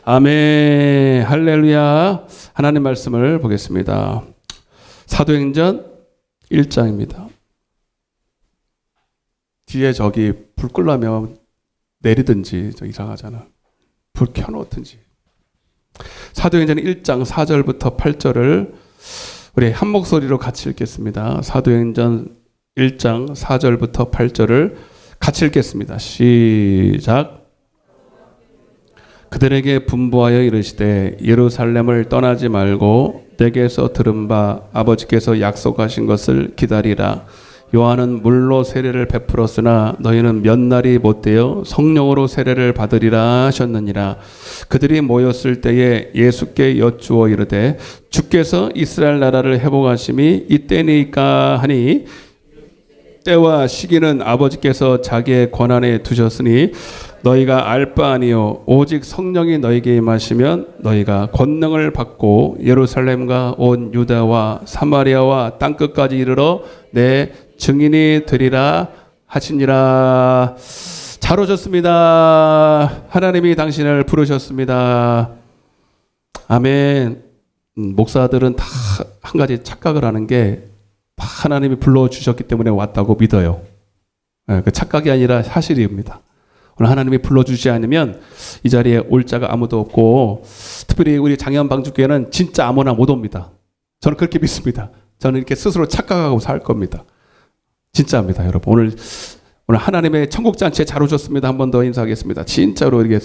아멘. 할렐루야. 하나님 말씀을 보겠습니다. 사도행전 1장입니다. 뒤에 저기 불 끌려면 내리든지 저 이상하잖아. 불 켜놓든지. 사도행전 1장 4절부터 8절을 우리 한 목소리로 같이 읽겠습니다. 사도행전 1장 4절부터 8절을 같이 읽겠습니다. 시작. 그들에게 분부하여 이르시되 예루살렘을 떠나지 말고 내게서 들은 바 아버지께서 약속하신 것을 기다리라. 요한은 물로 세례를 베풀었으나 너희는 몇 날이 못되어 성령으로 세례를 받으리라 하셨느니라. 그들이 모였을 때에 예수께 여쭈어 이르되 주께서 이스라엘 나라를 회복하심이 이때니까 하니 때와 시기는 아버지께서 자기의 권한에 두셨으니 너희가 알 바 아니요 오직 성령이 너희에게 임하시면 너희가 권능을 받고 예루살렘과 온 유다와 사마리아와 땅끝까지 이르러 내 증인이 되리라 하시니라. 잘 오셨습니다. 하나님이 당신을 부르셨습니다. 아멘. 목사들은 다 한 가지 착각을 하는 게 다 하나님이 불러주셨기 때문에 왔다고 믿어요. 그 착각이 아니라 사실입니다. 오늘 하나님이 불러주지 않으면 이 자리에 올 자가 아무도 없고, 특별히 우리 장현방주교회는 진짜 아무나 못 옵니다. 저는 그렇게 믿습니다. 저는 이렇게 스스로 착각하고 살 겁니다. 진짜입니다, 여러분. 오늘 하나님의 천국잔치에 잘 오셨습니다. 한 번 더 인사하겠습니다. 진짜로 이렇게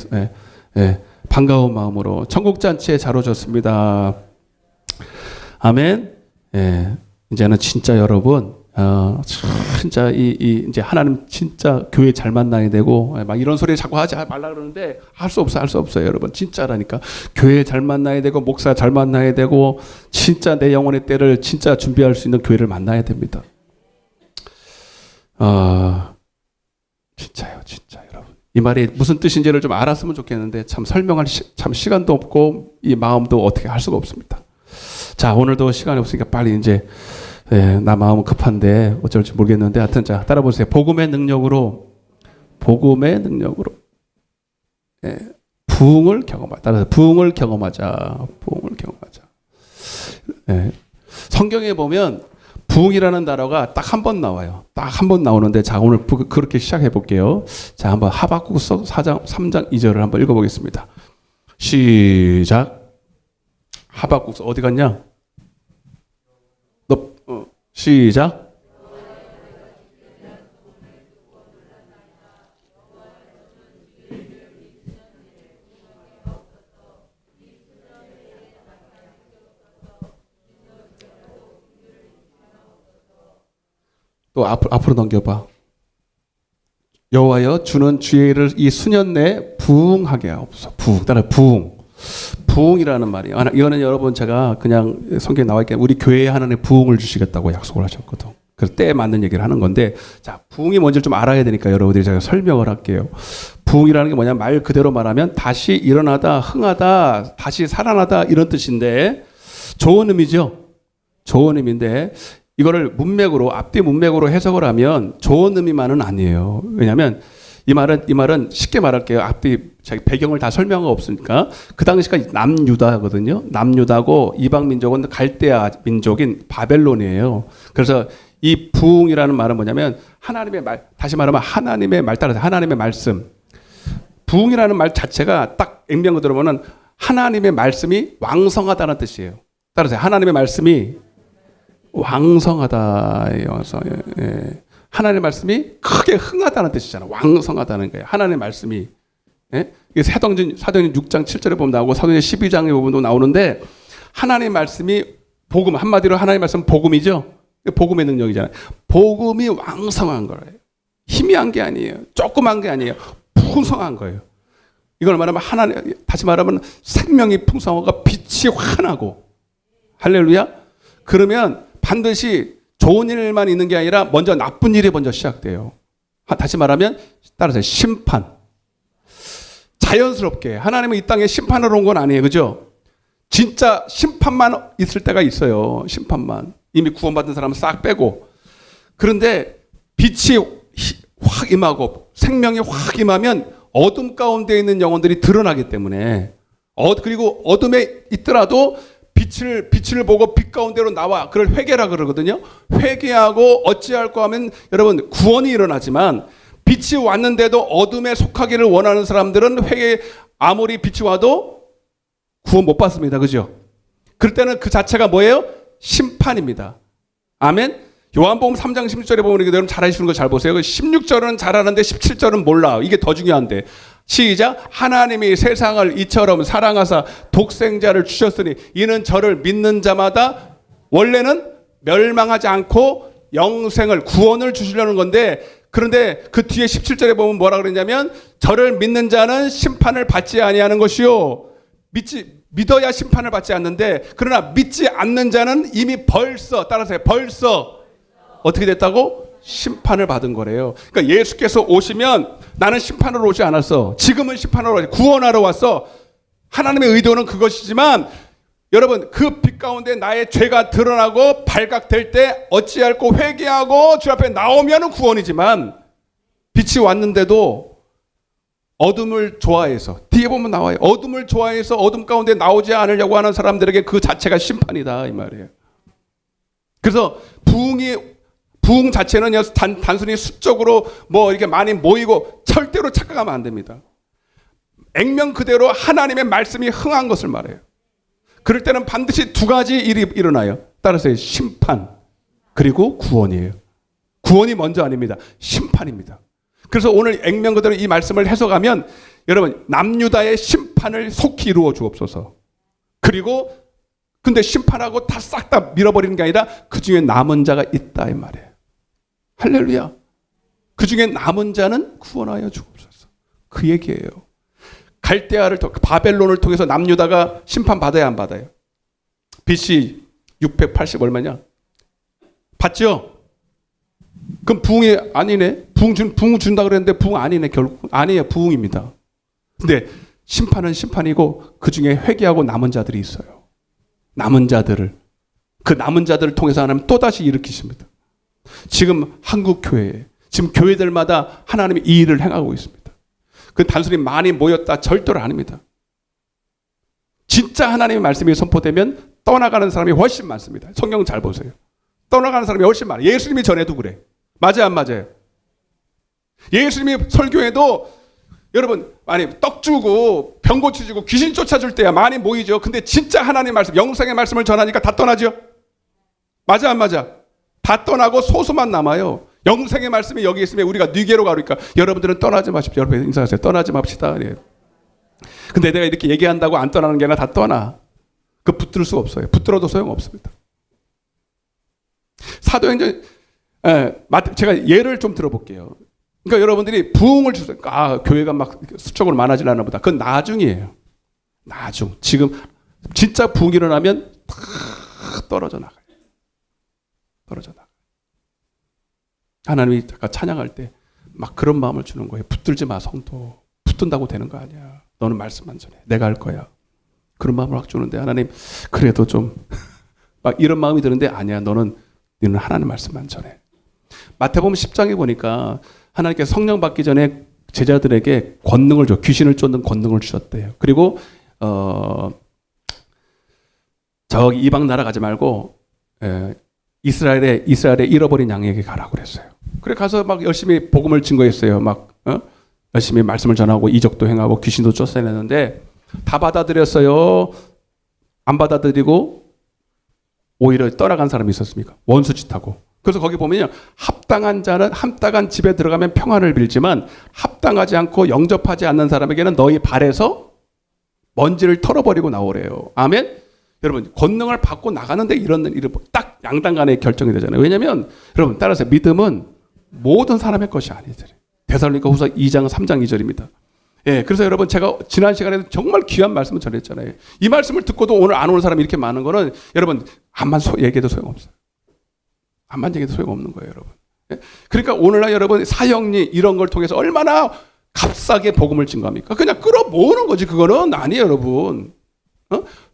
반가운 마음으로 천국잔치에 잘 오셨습니다. 아멘. 이제는 진짜 여러분, 진짜 이제 하나님 진짜 교회 잘 만나야 되고, 막 이런 소리 자꾸 하지 말라 그러는데 할 수 없어요, 여러분. 진짜라니까. 교회 잘 만나야 되고, 목사 잘 만나야 되고, 진짜 내 영혼의 때를 진짜 준비할 수 있는 교회를 만나야 됩니다. 진짜요, 진짜 여러분. 이 말이 무슨 뜻인지를 좀 알았으면 좋겠는데 참 설명할 참 시간도 없고 이 마음도 어떻게 할 수가 없습니다. 자, 오늘도 시간이 없으니까 빨리 이제 나 마음은 급한데 어쩔지 모르겠는데 하여튼 자, 따라보세요. 복음의 능력으로 부흥을 경험하자. 따라서 부흥을 경험하자. 성경에 보면 부흥이라는 단어가 딱 한 번 나와요. 딱 한 번 나오는데 자, 오늘 그렇게 시작해 볼게요. 자, 한번 하박국서 4장 3장 2절을 한번 읽어 보겠습니다. 시작. 하박국서 어디 갔냐? 시작. 또 앞으로 넘겨봐. 여호와여 주는 주의 일을 이 수년 내에 부흥하게 하옵소서. 따라 부흥이라는 말이에요. 이거는 여러분 제가 그냥 성경에 나와 있게 우리 교회에 하나님 부흥을 주시겠다고 약속을 하셨거든. 그래서 때에 맞는 얘기를 하는 건데, 자, 부흥이 뭔지 좀 알아야 되니까 여러분들이 제가 설명을 할게요. 부흥이라는 게 뭐냐, 말 그대로 말하면 다시 일어나다, 흥하다, 다시 살아나다 이런 뜻인데 좋은 의미죠. 좋은 의미인데 이거를 앞뒤 문맥으로 해석을 하면 좋은 의미만은 아니에요. 왜냐하면 이 말은 쉽게 말할게요. 앞뒤 자기 배경을 다 설명하고 없으니까. 그 당시가 남유다거든요. 남유다고 이방 민족은 갈대아 민족인 바벨론이에요. 그래서 이 부흥이라는 말은 뭐냐면 하나님의 말, 다시 말하면 하나님의 말 따라서 하나님의 말씀. 부흥이라는 말 자체가 딱 액면으로 들어보면 하나님의 말씀이 왕성하다는 뜻이에요. 따라서 하나님의 말씀이 왕성하다. 하나님의 말씀이 크게 흥하다는 뜻이잖아. 왕성하다는 거예요. 하나님의 말씀이. 이게 사도행전 6장 7절에 보면 나오고 사도행전 12장에 보면 나오는데, 하나님의 말씀이 복음, 한마디로 하나님의 말씀은 복음이죠. 복음의 능력이잖아요. 복음이 왕성한 거예요. 희미한 게 아니에요. 조그만 게 아니에요. 풍성한 거예요. 이걸 말하면 다시 말하면 생명이 풍성하고 빛이 환하고. 할렐루야. 그러면 반드시 좋은 일만 있는 게 아니라 먼저 나쁜 일이 먼저 시작돼요. 다시 말하면 따라서 심판. 자연스럽게 하나님은 이 땅에 심판을 온 건 아니에요. 그죠? 진짜 심판만 있을 때가 있어요. 심판만. 이미 구원받은 사람은 싹 빼고. 그런데 빛이 확 임하고 생명이 확 임하면 어둠 가운데 있는 영혼들이 드러나기 때문에 그리고 어둠에 있더라도 빛을 보고 빛 가운데로 나와. 그걸 회개라 그러거든요. 회개하고 어찌할까 하면 여러분 구원이 일어나지만 빛이 왔는데도 어둠에 속하기를 원하는 사람들은 아무리 빛이 와도 구원 못 받습니다. 그죠? 그럴 때는 그 자체가 뭐예요? 심판입니다. 아멘? 요한복음 3장 16절에 보면 여러분 잘 아시는 거 잘 보세요. 16절은 잘 아는데 17절은 몰라. 이게 더 중요한데. 시작. 하나님이 세상을 이처럼 사랑하사 독생자를 주셨으니 이는 저를 믿는 자마다 원래는 멸망하지 않고 영생을 구원을 주시려는 건데 그런데 그 뒤에 17절에 보면 뭐라 그러냐면 저를 믿는 자는 심판을 받지 아니하는 것이요. 믿어야 심판을 받지 않는데 그러나 믿지 않는 자는 이미 벌써 따라서요. 벌써 어떻게 됐다고? 심판을 받은 거래요. 그러니까 예수께서 오시면 나는 심판으로 오지 않았어. 지금은 심판으로 왔어. 구원하러 왔어. 하나님의 의도는 그것이지만 여러분 그 빛 가운데 나의 죄가 드러나고 발각될 때 어찌할꼬 회개하고 주 앞에 나오면 구원이지만 빛이 왔는데도 어둠을 좋아해서 뒤에 보면 나와요. 어둠을 좋아해서 어둠 가운데 나오지 않으려고 하는 사람들에게 그 자체가 심판이다 이 말이에요. 그래서 부흥 자체는 단순히 수적으로 뭐 이렇게 많이 모이고 절대로 착각하면 안 됩니다. 액면 그대로 하나님의 말씀이 흥한 것을 말해요. 그럴 때는 반드시 두 가지 일이 일어나요. 따라서 심판 그리고 구원이에요. 구원이 먼저 아닙니다. 심판입니다. 그래서 오늘 액면 그대로 이 말씀을 해석하면 여러분 남유다의 심판을 속히 이루어 주옵소서. 그리고 근데 심판하고 다 싹 다 밀어버리는 게 아니라 그 중에 남은 자가 있다 이 말이에요. 할렐루야. 그 중에 남은 자는 구원하여 주옵소서. 그 얘기예요. 바벨론을 통해서 남유다가 심판받아야 안 받아요? BC 680 얼마냐? 받죠? 그럼 부흥이 아니네? 부흥 준다 그랬는데 부흥 아니네. 결국 아니에요. 부흥입니다. 근데 심판은 심판이고 그 중에 회개하고 남은 자들이 있어요. 남은 자들을 통해서 하나님 또다시 일으키십니다. 지금 한국 교회에 지금 교회들마다 하나님이 이 일을 행하고 있습니다. 그 단순히 많이 모였다 절대로 아닙니다. 진짜 하나님의 말씀이 선포되면 떠나가는 사람이 훨씬 많습니다. 성경 잘 보세요. 떠나가는 사람이 훨씬 많아요. 예수님이 전에도 그래. 맞아요 안 맞아요? 예수님이 설교에도 여러분 떡 주고 병 고쳐주고 귀신 쫓아줄 때야 많이 모이죠. 근데 진짜 하나님의 말씀 영생의 말씀을 전하니까 다 떠나죠. 맞아 안 맞아? 다 떠나고 소수만 남아요. 영생의 말씀이 여기 있으면 우리가 뉘게로 가니까 여러분들은 떠나지 마십시오. 여러분 인사하세요. 떠나지 맙시다. 예. 근데 내가 이렇게 얘기한다고 안 떠나는 게 아니라 다 떠나. 그 붙들 수가 없어요. 붙들어도 소용없습니다. 사도행전 제가 예를 좀 들어볼게요. 그러니까 여러분들이 부흥을 주세요. 교회가 막 수적으로 많아지려나 보다. 그건 나중이에요. 나중. 지금 진짜 부흥이 일어나면 탁 떨어져 나가요. 떨어져 나가요. 하나님이 아까 찬양할 때 막 그런 마음을 주는 거예요. 붙들지 마 성도. 붙든다고 되는 거 아니야. 너는 말씀만 전해. 내가 할 거야. 그런 마음을 확 주는데 하나님 그래도 좀 막 이런 마음이 드는데 아니야. 너는 하나님 말씀만 전해. 마태복음 10장에 보니까 하나님께서 성령 받기 전에 제자들에게 권능을 줘. 귀신을 쫓는 권능을 주셨대요. 그리고 저기 이방 나라 가지 말고 이스라엘에 잃어버린 양에게 가라고 그랬어요. 그래 가서 막 열심히 복음을 증거했어요. 막 열심히 말씀을 전하고 이적도 행하고 귀신도 쫓아내는데 다 받아들였어요. 안 받아들이고 오히려 떠나간 사람이 있었습니까? 원수짓하고. 그래서 거기 보면요. 합당한 자는 합당한 집에 들어가면 평안을 빌지만 합당하지 않고 영접하지 않는 사람에게는 너희 발에서 먼지를 털어버리고 나오래요. 아멘? 여러분 권능을 받고 나가는데 이런 딱 양당 간에 결정이 되잖아요. 왜냐하면 여러분 따라서 믿음은 모든 사람의 것이 아니죠. 데살로니가 후서 2장 3장 2절입니다. 예, 그래서 여러분 제가 지난 시간에도 정말 귀한 말씀을 전했잖아요. 이 말씀을 듣고도 오늘 안 오는 사람이 이렇게 많은 거는 여러분 암만 얘기해도 소용없어요. 암만 얘기해도 소용없는 거예요, 여러분. 예? 그러니까 오늘날 여러분 사형리 이런 걸 통해서 얼마나 값싸게 복음을 증거합니까? 그냥 끌어모으는 거지 그거는 아니에요, 여러분.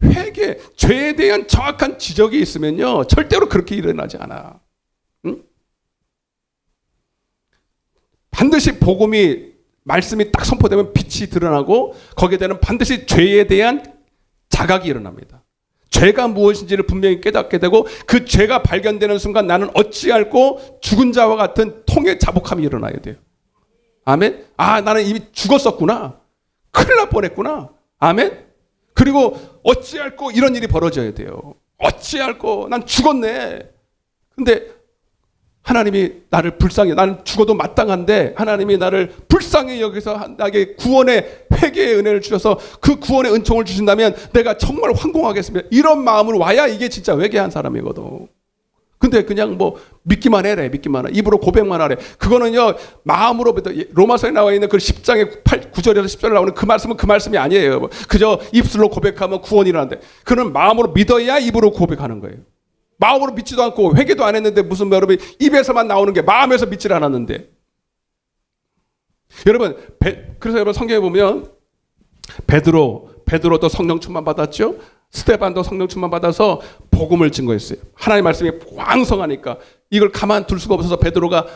회개, 죄에 대한 정확한 지적이 있으면요 절대로 그렇게 일어나지 않아. 응? 반드시 복음이 말씀이 딱 선포되면 빛이 드러나고 거기에 대한 반드시 죄에 대한 자각이 일어납니다. 죄가 무엇인지를 분명히 깨닫게 되고 그 죄가 발견되는 순간 나는 어찌할꼬 죽은 자와 같은 통의 자복함이 일어나야 돼요. 아멘. 아, 나는 이미 죽었었구나. 큰일 날 뻔했구나. 아멘. 그리고 어찌할꼬 이런 일이 벌어져야 돼요. 어찌할꼬 난 죽었네. 근데 하나님이 나를 불쌍히, 나는 죽어도 마땅한데 하나님이 나를 불쌍히 여기서 나에게 구원의 회개의 은혜를 주셔서 그 구원의 은총을 주신다면 내가 정말 황공하겠습니다. 이런 마음으로 와야 이게 진짜 회개한 사람이거든. 근데 그냥 뭐 믿기만 해래, 믿기만 해. 입으로 고백만 하래. 그거는요, 마음으로, 로마서에 나와 있는 그 10장의 9절에서 10절에 나오는 그 말씀은 그 말씀이 아니에요. 그저 입술로 고백하면 구원이라는데. 그는 마음으로 믿어야 입으로 고백하는 거예요. 마음으로 믿지도 않고 회개도 안 했는데 무슨 여러분 입에서만 나오는 게 마음에서 믿질 않았는데. 여러분, 그래서 여러분 성경에 보면 베드로도 성령 충만 받았죠. 스데반도 성령 충만 받아서 복음을 증거했어요. 하나님의 말씀이 왕성하니까 이걸 가만둘 수가 없어서 베드로가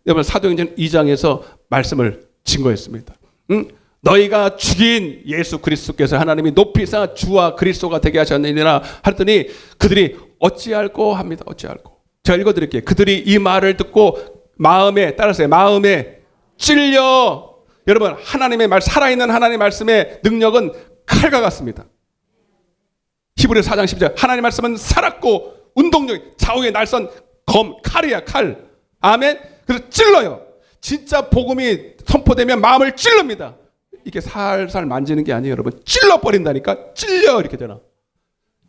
여러분 사도행전 2장에서 말씀을 증거했습니다. 너희가 죽인 예수 그리스도께서 하나님이 높이사 주와 그리스도가 되게 하셨느니라 하더니 그들이 어찌할꼬 합니다. 어찌할꼬. 제가 읽어드릴게요. 그들이 이 말을 듣고 마음에 따라서요. 마음에 찔려. 여러분 하나님의 말, 살아있는 하나님의 말씀의 능력은 칼과 같습니다. 히브리서 4장 12절 하나님의 말씀은 살았고 운동력, 좌우의 날선 검, 칼이야 칼. 아멘. 그래서 찔러요. 진짜 복음이 선포되면 마음을 찔릅니다. 이게 살살 만지는 게 아니에요, 여러분. 찔러버린다니까. 찔려 이렇게 되나.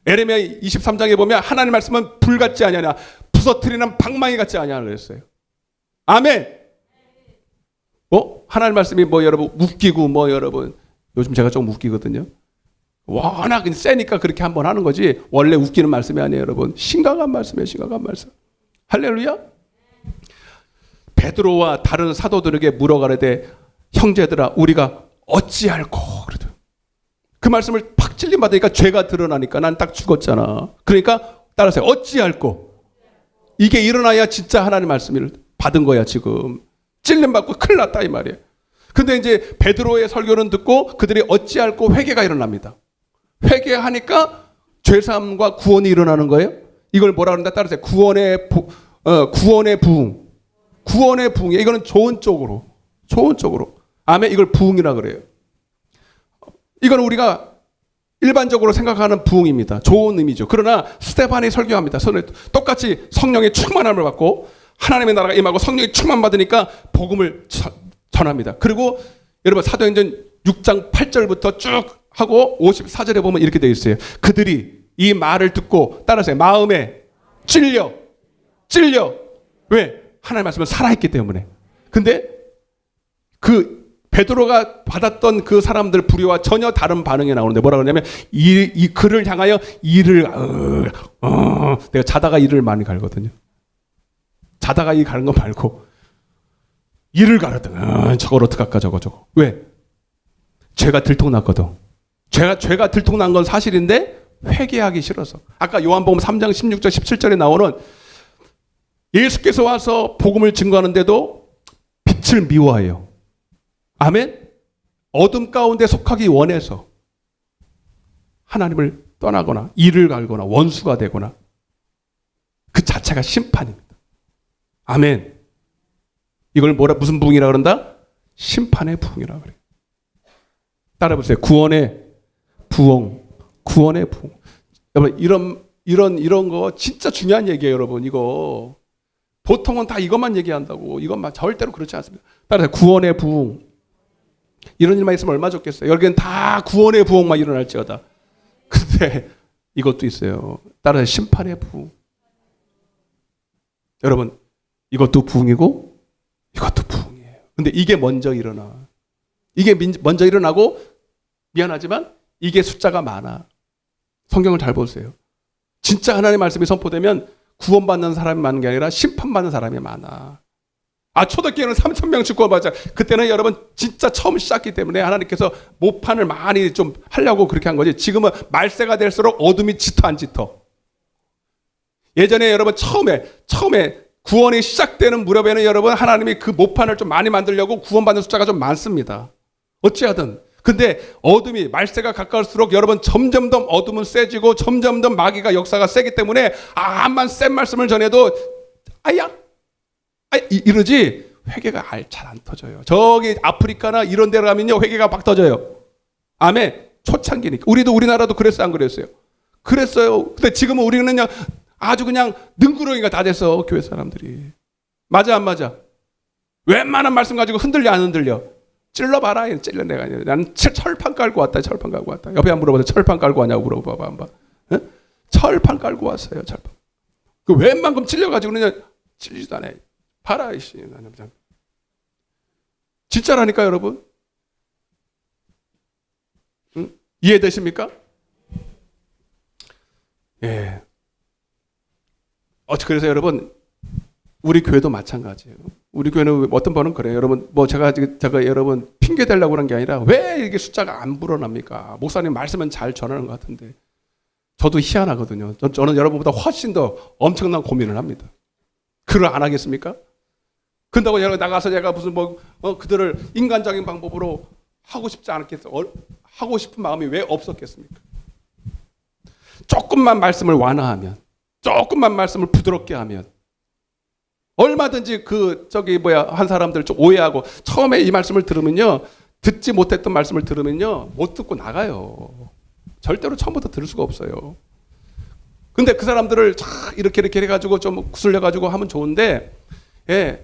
에레미야 23장에 보면 하나님 말씀은 불 같지 아니하냐, 부서뜨리는 방망이 같지 아니하냐 그랬어요. 아멘. 하나님 말씀이 뭐 여러분 웃기고 뭐 여러분 요즘 제가 좀 웃기거든요. 워낙 세니까 그렇게 한번 하는 거지 원래 웃기는 말씀이 아니에요, 여러분. 심각한 말씀이에요, 심각한 말씀. 할렐루야. 베드로와 다른 사도들에게 물어가려되 형제들아 우리가 어찌할꼬 그러죠. 그 말씀을 팍 찔림 받으니까 죄가 드러나니까 난 딱 죽었잖아. 그러니까 따라서 어찌할꼬. 이게 일어나야 진짜 하나님 말씀을 받은 거야. 지금 찔림 받고 큰일 났다 이 말이에요. 근데 이제 베드로의 설교는 듣고 그들이 어찌할꼬 회개가 일어납니다. 회개하니까 죄사함과 구원이 일어나는 거예요. 이걸 뭐라 그런다 따라서 구원의 부흥. 구원의 부흥이에요. 이거는 좋은 쪽으로. 아멘. 이걸 부흥이라 그래요. 이건 우리가 일반적으로 생각하는 부흥입니다. 좋은 의미죠. 그러나 스데반이 설교합니다. 똑같이 성령의 충만함을 받고 하나님의 나라가 임하고 성령의 충만 받으니까 복음을 전합니다. 그리고 여러분 사도행전 6장 8절부터 쭉 하고 54절에 보면 이렇게 되어 있어요. 그들이 이 말을 듣고 따라서 마음에 찔려. 왜? 하나님 말씀은 살아있기 때문에. 근데 그 베드로가 받았던 그 사람들 불의와 전혀 다른 반응이 나오는데 뭐라 그러냐면 이 그를 향하여 이를 내가 자다가 이를 많이 갈거든요. 자다가 이 가는 거 말고 이를 가르든 저걸 어떡할까 저거. 왜? 죄가 들통났거든. 죄가 들통난 건 사실인데 회개하기 싫어서. 아까 요한복음 3장 16절 17절에 나오는 예수께서 와서 복음을 증거하는데도 빛을 미워해요. 아멘. 어둠 가운데 속하기 원해서 하나님을 떠나거나 이를 갈거나 원수가 되거나 그 자체가 심판입니다. 아멘. 이걸 무슨 부흥이라 그런다? 심판의 부흥이라 그래요. 따라해보세요. 구원의 부흥. 여러분 이런 거 진짜 중요한 얘기예요, 여러분. 이거 보통은 다 이것만 얘기한다고. 이것만 절대로 그렇지 않습니다. 따라서 구원의 부흥. 이런 일만 있으면 얼마나 좋겠어요. 여기는 다 구원의 부흥만 일어날지어다. 근데 이것도 있어요. 따라서 심판의 부흥. 여러분 이것도 부흥이고 이것도 부흥이에요. 근데 이게 먼저 일어나. 이게 먼저 일어나고 미안하지만 이게 숫자가 많아. 성경을 잘 보세요. 진짜 하나님의 말씀이 선포되면 구원받는 사람이 많은 게 아니라 심판받는 사람이 많아. 초대교회는 3,000명씩 구원받자. 그때는 여러분 진짜 처음 시작했기 때문에 하나님께서 모판을 많이 좀 하려고 그렇게 한 거지. 지금은 말세가 될수록 어둠이 짙어 안 짙어. 예전에 여러분 처음에 구원이 시작되는 무렵에는 여러분 하나님이 그 모판을 좀 많이 만들려고 구원받는 숫자가 좀 많습니다. 어찌하든. 근데 어둠이 말세가 가까울수록 여러분 점점 더 어둠은 세지고 점점 더 마귀가 역사가 세기 때문에 암만 센 말씀을 전해도 이러지 회개가 잘 안 터져요. 저기 아프리카나 이런 데로 가면요 회개가 막 터져요. 아멘. 초창기니까. 우리나라도 그랬어요, 안 그랬어요? 그랬어요. 근데 지금은 우리는 그냥 아주 그냥 능구렁이가 다 됐어, 교회 사람들이. 맞아, 안 맞아? 웬만한 말씀 가지고 흔들려, 안 흔들려? 찔러봐라. 찔러 내가. 나는 철판 깔고 왔다, 철판 깔고 왔다. 옆에 안 물어봐도 철판 깔고 왔냐고 물어봐봐, 한번. 응? 철판 깔고 왔어요, 철판. 그 웬만큼 찔려가지고 그냥 찔리지도 않아요. 봐라, 이씨. 진짜라니까, 여러분. 응? 이해되십니까? 예. 그래서 여러분, 우리 교회도 마찬가지예요. 우리 교회는 어떤 번은 그래요. 여러분, 제가 여러분 핑계 대려고 그런 게 아니라 왜 이게 숫자가 안 불어납니까? 목사님 말씀은 잘 전하는 것 같은데. 저도 희한하거든요. 저는 여러분보다 훨씬 더 엄청난 고민을 합니다. 그걸 안 하겠습니까? 그런다고 나가서 제가 무슨 그들을 인간적인 방법으로 하고 싶지 않겠어. 하고 싶은 마음이 왜 없었겠습니까? 조금만 말씀을 완화하면, 조금만 말씀을 부드럽게 하면, 얼마든지 한 사람들 좀 오해하고, 처음에 이 말씀을 들으면요, 듣지 못했던 말씀을 들으면요, 못 듣고 나가요. 절대로 처음부터 들을 수가 없어요. 근데 그 사람들을 이렇게 해가지고 좀 구슬려가지고 하면 좋은데, 예.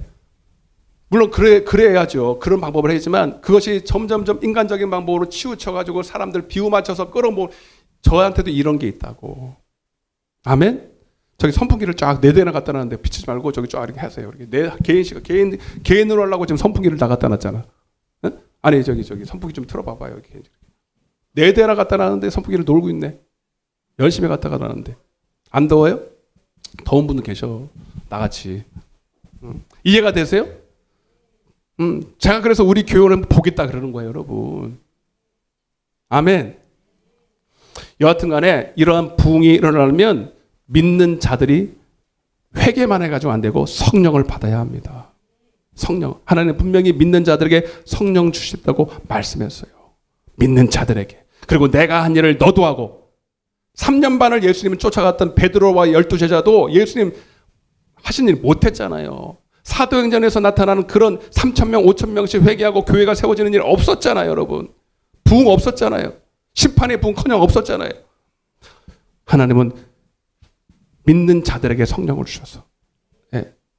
물론 그래야죠. 그런 방법을 해야지만 그것이 점점점 인간적인 방법으로 치우쳐가지고 사람들 비유 맞춰서 저한테도 이런 게 있다고. 아멘? 저기 선풍기를 쫙 4대나 갖다 놨는데 비치지 말고 저기 쫙 이렇게 하세요. 이렇게 개인으로 하려고 지금 선풍기를 다 갖다 놨잖아. 응? 아니, 저기 선풍기 좀 틀어봐봐요. 4대나 갖다 놨는데 선풍기를 놀고 있네. 열심히 갖다가 놨는데. 안 더워요? 더운 분도 계셔. 나같이. 이해가 되세요? 제가 그래서 우리 교회는 보겠다 그러는 거예요, 여러분. 아멘. 여하튼 간에 이러한 부흥이 일어나면 믿는 자들이 회개만 해가지고 안 되고 성령을 받아야 합니다. 성령. 하나님 분명히 믿는 자들에게 성령 주시다고 말씀했어요. 믿는 자들에게. 그리고 내가 한 일을 너도 하고 3년 반을 예수님을 쫓아갔던 베드로와 12제자도 예수님 하신 일 못했잖아요. 사도행전에서 나타나는 그런 3,000명, 5,000명씩 회개하고 교회가 세워지는 일 없었잖아요, 여러분. 부흥 없었잖아요. 심판의 부흥커녕 없었잖아요. 하나님은 믿는 자들에게 성령을 주셔서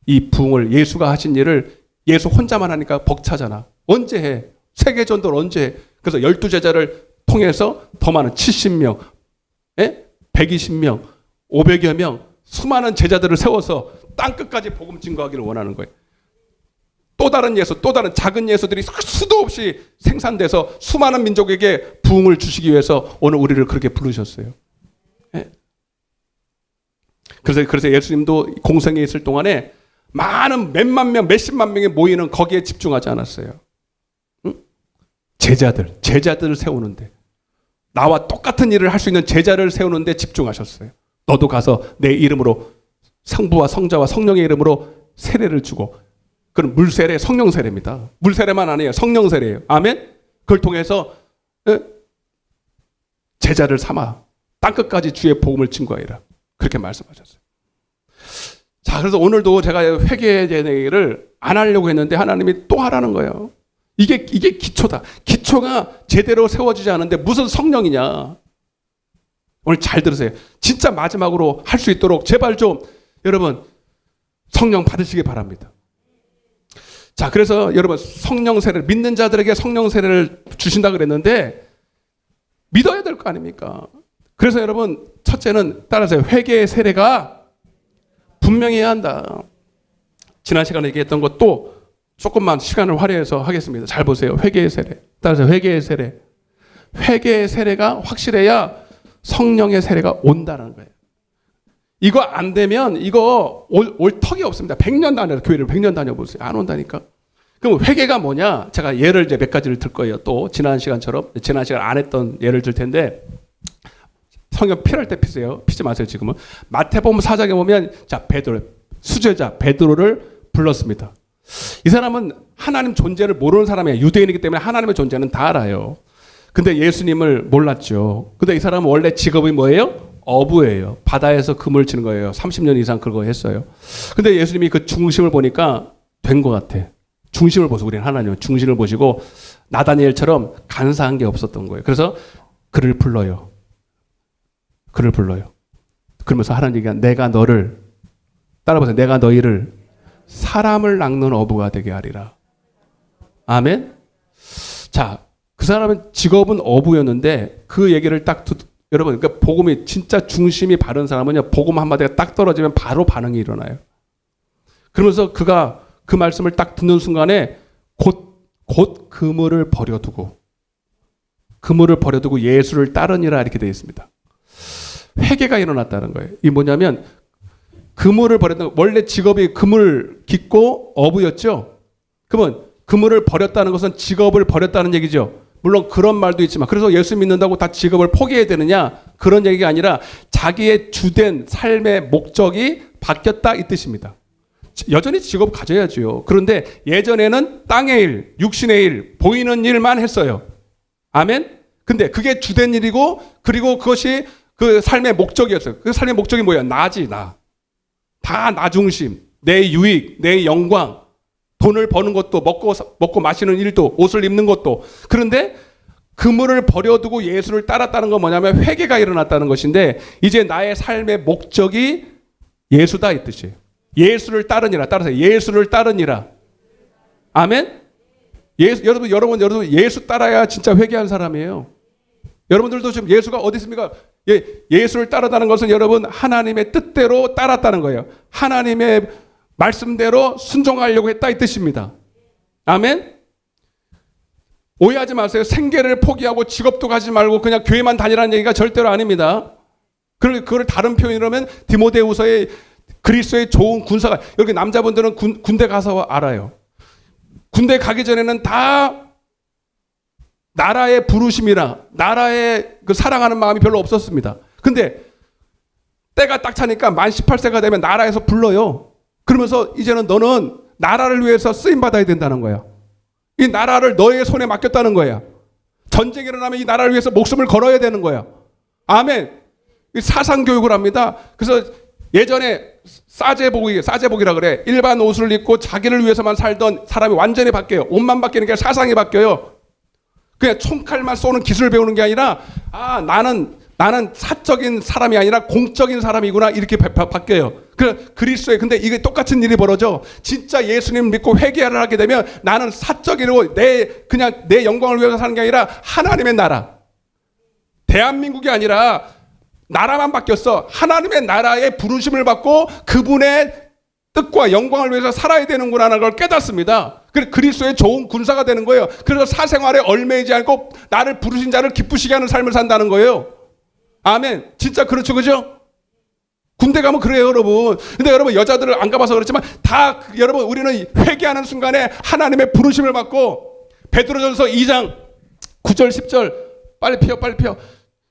이 부흥을 예수가 하신 일을 예수 혼자만 하니까 벅차잖아. 언제 해? 세계전도를 언제 해? 그래서 12제자를 통해서 더 많은 70명, 120명, 500여 명 수많은 제자들을 세워서 땅끝까지 복음 증거하기를 원하는 거예요. 또 다른 예수, 또 다른 작은 예수들이 수도 없이 생산돼서 수많은 민족에게 부흥을 주시기 위해서 오늘 우리를 그렇게 부르셨어요. 그래서 예수님도 공생에 있을 동안에 많은 몇만 명, 몇십만 명이 모이는 거기에 집중하지 않았어요. 응? 제자들을 세우는데, 나와 똑같은 일을 할 수 있는 제자를 세우는데 집중하셨어요. 너도 가서 내 이름으로 성부와 성자와 성령의 이름으로 세례를 주고, 그건 물세례, 성령 세례입니다. 물세례만 아니에요. 성령 세례예요. 아멘? 그걸 통해서 제자를 삼아 땅끝까지 주의 복음을 증거하리라. 그렇게 말씀하셨어요. 자, 그래서 오늘도 제가 회개의 얘기를 안 하려고 했는데 하나님이 또 하라는 거예요. 이게 기초다. 기초가 제대로 세워지지 않은데 무슨 성령이냐. 오늘 잘 들으세요. 진짜 마지막으로 할 수 있도록 제발 좀 여러분 성령 받으시기 바랍니다. 자, 그래서 여러분 성령 세례를 믿는 자들에게 성령 세례를 주신다 그랬는데 믿어야 될 거 아닙니까? 그래서 여러분 첫째는 따라서 회개의 세례가 분명해야 한다. 지난 시간에 얘기했던 것도 조금만 시간을 할애해서 하겠습니다. 잘 보세요. 회개의 세례. 따라서 회개의 세례. 회개의 세례가 확실해야 성령의 세례가 온다는 거예요. 이거 안 되면 이거 올 턱이 없습니다. 100년 다녀 교회를 100년 다녀보세요. 안 온다니까. 그럼 회개가 뭐냐? 제가 예를 이제 몇 가지를 들 거예요. 또 지난 시간 안 했던 예를 들 텐데 성경 필요할 때 피세요. 피지 마세요. 지금은 마태복음 4장에 보면 자 베드로 수제자 베드로를 불렀습니다. 이 사람은 하나님 존재를 모르는 사람이에요. 유대인이기 때문에 하나님의 존재는 다 알아요. 근데 예수님을 몰랐죠. 근데 이 사람은 원래 직업이 뭐예요? 어부예요. 바다에서 그물 치는 거예요. 30년 이상 그거 했어요. 근데 예수님이 그 중심을 보니까 된 것 같아. 중심을 보서 우리는 하나님은 중심을 보시고 나다니엘처럼 간사한 게 없었던 거예요. 그래서 그를 불러요. 그를 불러요. 그러면서 하나님이 내가 너를 따라보세요. 내가 너희를 사람을 낚는 어부가 되게 하리라. 아멘. 자, 그 사람은 직업은 어부였는데 그 얘기를 딱 여러분, 그러니까 복음이 진짜 중심이 바른 사람은요, 복음 한마디가 딱 떨어지면 바로 반응이 일어나요. 그러면서 그가 그 말씀을 딱 듣는 순간에 곧 그물을 버려두고 예수를 따르니라 이렇게 되어 있습니다. 회개가 일어났다는 거예요. 이 뭐냐면 그물을 버렸다. 원래 직업이 그물 깃고 어부였죠. 그러면 그물을 버렸다는 것은 직업을 버렸다는 얘기죠. 물론 그런 말도 있지만 그래서 예수 믿는다고 다 직업을 포기해야 되느냐 그런 얘기가 아니라 자기의 주된 삶의 목적이 바뀌었다 이 뜻입니다. 여전히 직업 가져야죠. 그런데 예전에는 땅의 일, 육신의 일, 보이는 일만 했어요. 아멘? 근데 그게 주된 일이고 그리고 그것이 그 삶의 목적이었어요. 그 삶의 목적이 뭐예요? 나지 나. 다 나 중심, 내 유익, 내 영광, 돈을 버는 것도 먹고 마시는 일도 옷을 입는 것도. 그런데 그물을 버려두고 예수를 따랐다는 건 뭐냐면 회개가 일어났다는 것인데 이제 나의 삶의 목적이 예수다 이 뜻이에요. 예수를 따르니라. 따라서 예수를 따르니라. 아멘? 여러분 예수 따라야 진짜 회개한 사람이에요. 여러분들도 지금 예수가 어디 있습니까? 예수를 따르다는 것은 여러분 하나님의 뜻대로 따랐다는 거예요. 하나님의 말씀대로 순종하려고 했다 이 뜻입니다. 아멘? 오해하지 마세요. 생계를 포기하고 직업도 가지 말고 그냥 교회만 다니라는 얘기가 절대로 아닙니다. 그걸 다른 표현으로 하면 디모데후서의 그리스도의 좋은 군사가, 여기 남자분들은 군대 가서 알아요. 군대 가기 전에는 다 나라의 부르심이라 나라의 그 사랑하는 마음이 별로 없었습니다. 근데 때가 딱 차니까 만 18세가 되면 나라에서 불러요. 그러면서 이제는 너는 나라를 위해서 쓰임 받아야 된다는 거야. 이 나라를 너의 손에 맡겼다는 거야. 전쟁이 일어나면 이 나라를 위해서 목숨을 걸어야 되는 거야. 아멘. 사상 교육을 합니다. 그래서 예전에 사제복이라 그래. 일반 옷을 입고 자기를 위해서만 살던 사람이 완전히 바뀌어요. 옷만 바뀌는 게 사상이 바뀌어요. 그냥 총칼만 쏘는 기술을 배우는 게 아니라 나는 사적인 사람이 아니라 공적인 사람이구나 이렇게 바뀌어요. 그리스도의 근데 이게 똑같은 일이 벌어져. 진짜 예수님 믿고 회개를 하게 되면 나는 사적이고 그냥 내 영광을 위해서 사는 게 아니라 하나님의 나라. 대한민국이 아니라 나라만 바뀌었어. 하나님의 나라의 부르심을 받고 그분의 뜻과 영광을 위해서 살아야 되는구나 하는 걸 깨닫습니다. 그리스도의 좋은 군사가 되는 거예요. 그래서 사생활에 얽매이지 않고 나를 부르신 자를 기쁘시게 하는 삶을 산다는 거예요. 아멘. 진짜 그렇죠, 그죠? 군대 가면 그래요, 여러분. 근데 여러분 여자들을 안 가봐서 그렇지만 다 여러분 우리는 회개하는 순간에 하나님의 부르심을 받고 베드로전서 2장 9절 10절 빨리 펴.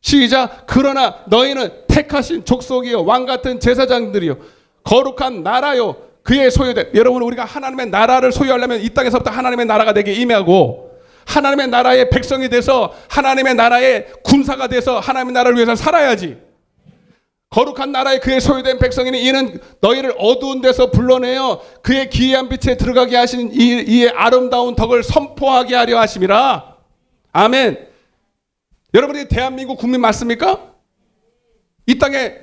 시작. 그러나 너희는 택하신 족속이요 왕 같은 제사장들이요 거룩한 나라요 그의 소유된. 여러분 우리가 하나님의 나라를 소유하려면 이 땅에서부터 하나님의 나라가 되게 임하고 하나님의 나라의 백성이 돼서 하나님의 나라의 군사가 돼서 하나님의 나라를 위해서 살아야지. 거룩한 나라에 그의 소유된 백성이니 이는 너희를 어두운 데서 불러내어 그의 기이한 빛에 들어가게 하신 이의 아름다운 덕을 선포하게 하려 하심이라. 아멘. 여러분이 대한민국 국민 맞습니까? 이 땅에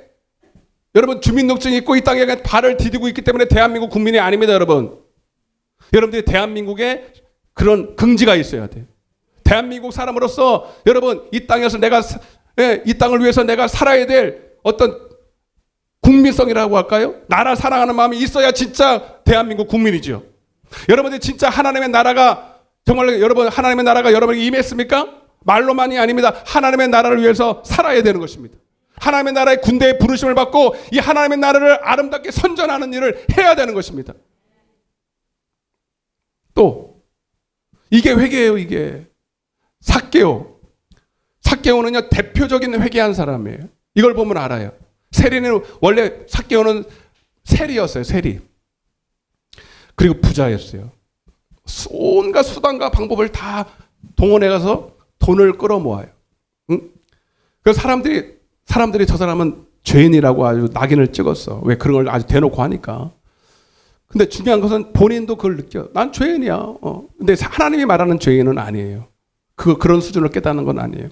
여러분 주민등록증이 있고 이 땅에 발을 디디고 있기 때문에 대한민국 국민이 아닙니다, 여러분. 여러분들이 대한민국에 그런 긍지가 있어야 돼요. 대한민국 사람으로서 여러분 이 땅에서 이 땅을 위해서 내가 살아야 될 어떤 국민성이라고 할까요? 나라 사랑하는 마음이 있어야 진짜 대한민국 국민이죠. 여러분들이 진짜 하나님의 나라가 정말 여러분 하나님의 나라가 여러분에게 임했습니까? 말로만이 아닙니다. 하나님의 나라를 위해서 살아야 되는 것입니다. 하나님의 나라의 군대의 부르심을 받고 이 하나님의 나라를 아름답게 선전하는 일을 해야 되는 것입니다. 또 이게 회개예요. 이게 삭개오는요 대표적인 회개한 사람이에요. 이걸 보면 알아요. 세리는 원래 삭개오는 세리였어요. 세리. 그리고 부자였어요. 온갖 수단과 방법을 다 동원해 가서 돈을 끌어모아요. 응? 그래서 사람들이 저 사람은 죄인이라고 아주 낙인을 찍었어. 왜? 그런 걸 아주 대놓고 하니까. 근데 중요한 것은 본인도 그걸 느껴. 난 죄인이야. 근데 하나님이 말하는 죄인은 아니에요. 그런 수준을 깨닫는 건 아니에요.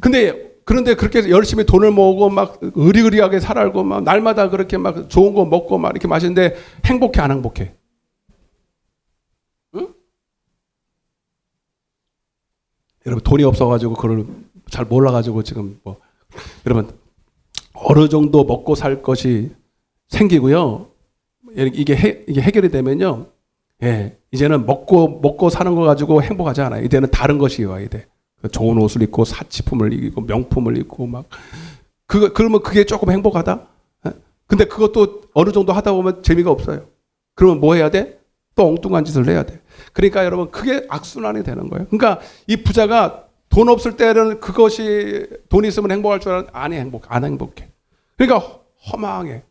그런데 그렇게 열심히 돈을 모으고 막 의리의리하게 살고 막 날마다 그렇게 막 좋은 거 먹고 막 이렇게 마시는데 행복해 안 행복해? 응? 여러분 돈이 없어가지고 그걸 잘 몰라가지고 지금 뭐 여러분 어느 정도 먹고 살 것이 생기고요. 이게 해결이 되면요. 예, 이제는 먹고 사는 거 가지고 행복하지 않아요. 이제는 다른 것이 와야 돼. 좋은 옷을 입고 사치품을 입고 명품을 입고 막 그러면 그게 조금 행복하다. 예? 근데 그것도 어느 정도 하다 보면 재미가 없어요. 그러면 뭐 해야 돼? 또 엉뚱한 짓을 해야 돼. 그러니까 여러분 그게 악순환이 되는 거예요. 그러니까 이 부자가 돈 없을 때는 그것이 돈 있으면 행복할 줄 알았는데 안 행복해. 그러니까 허망해.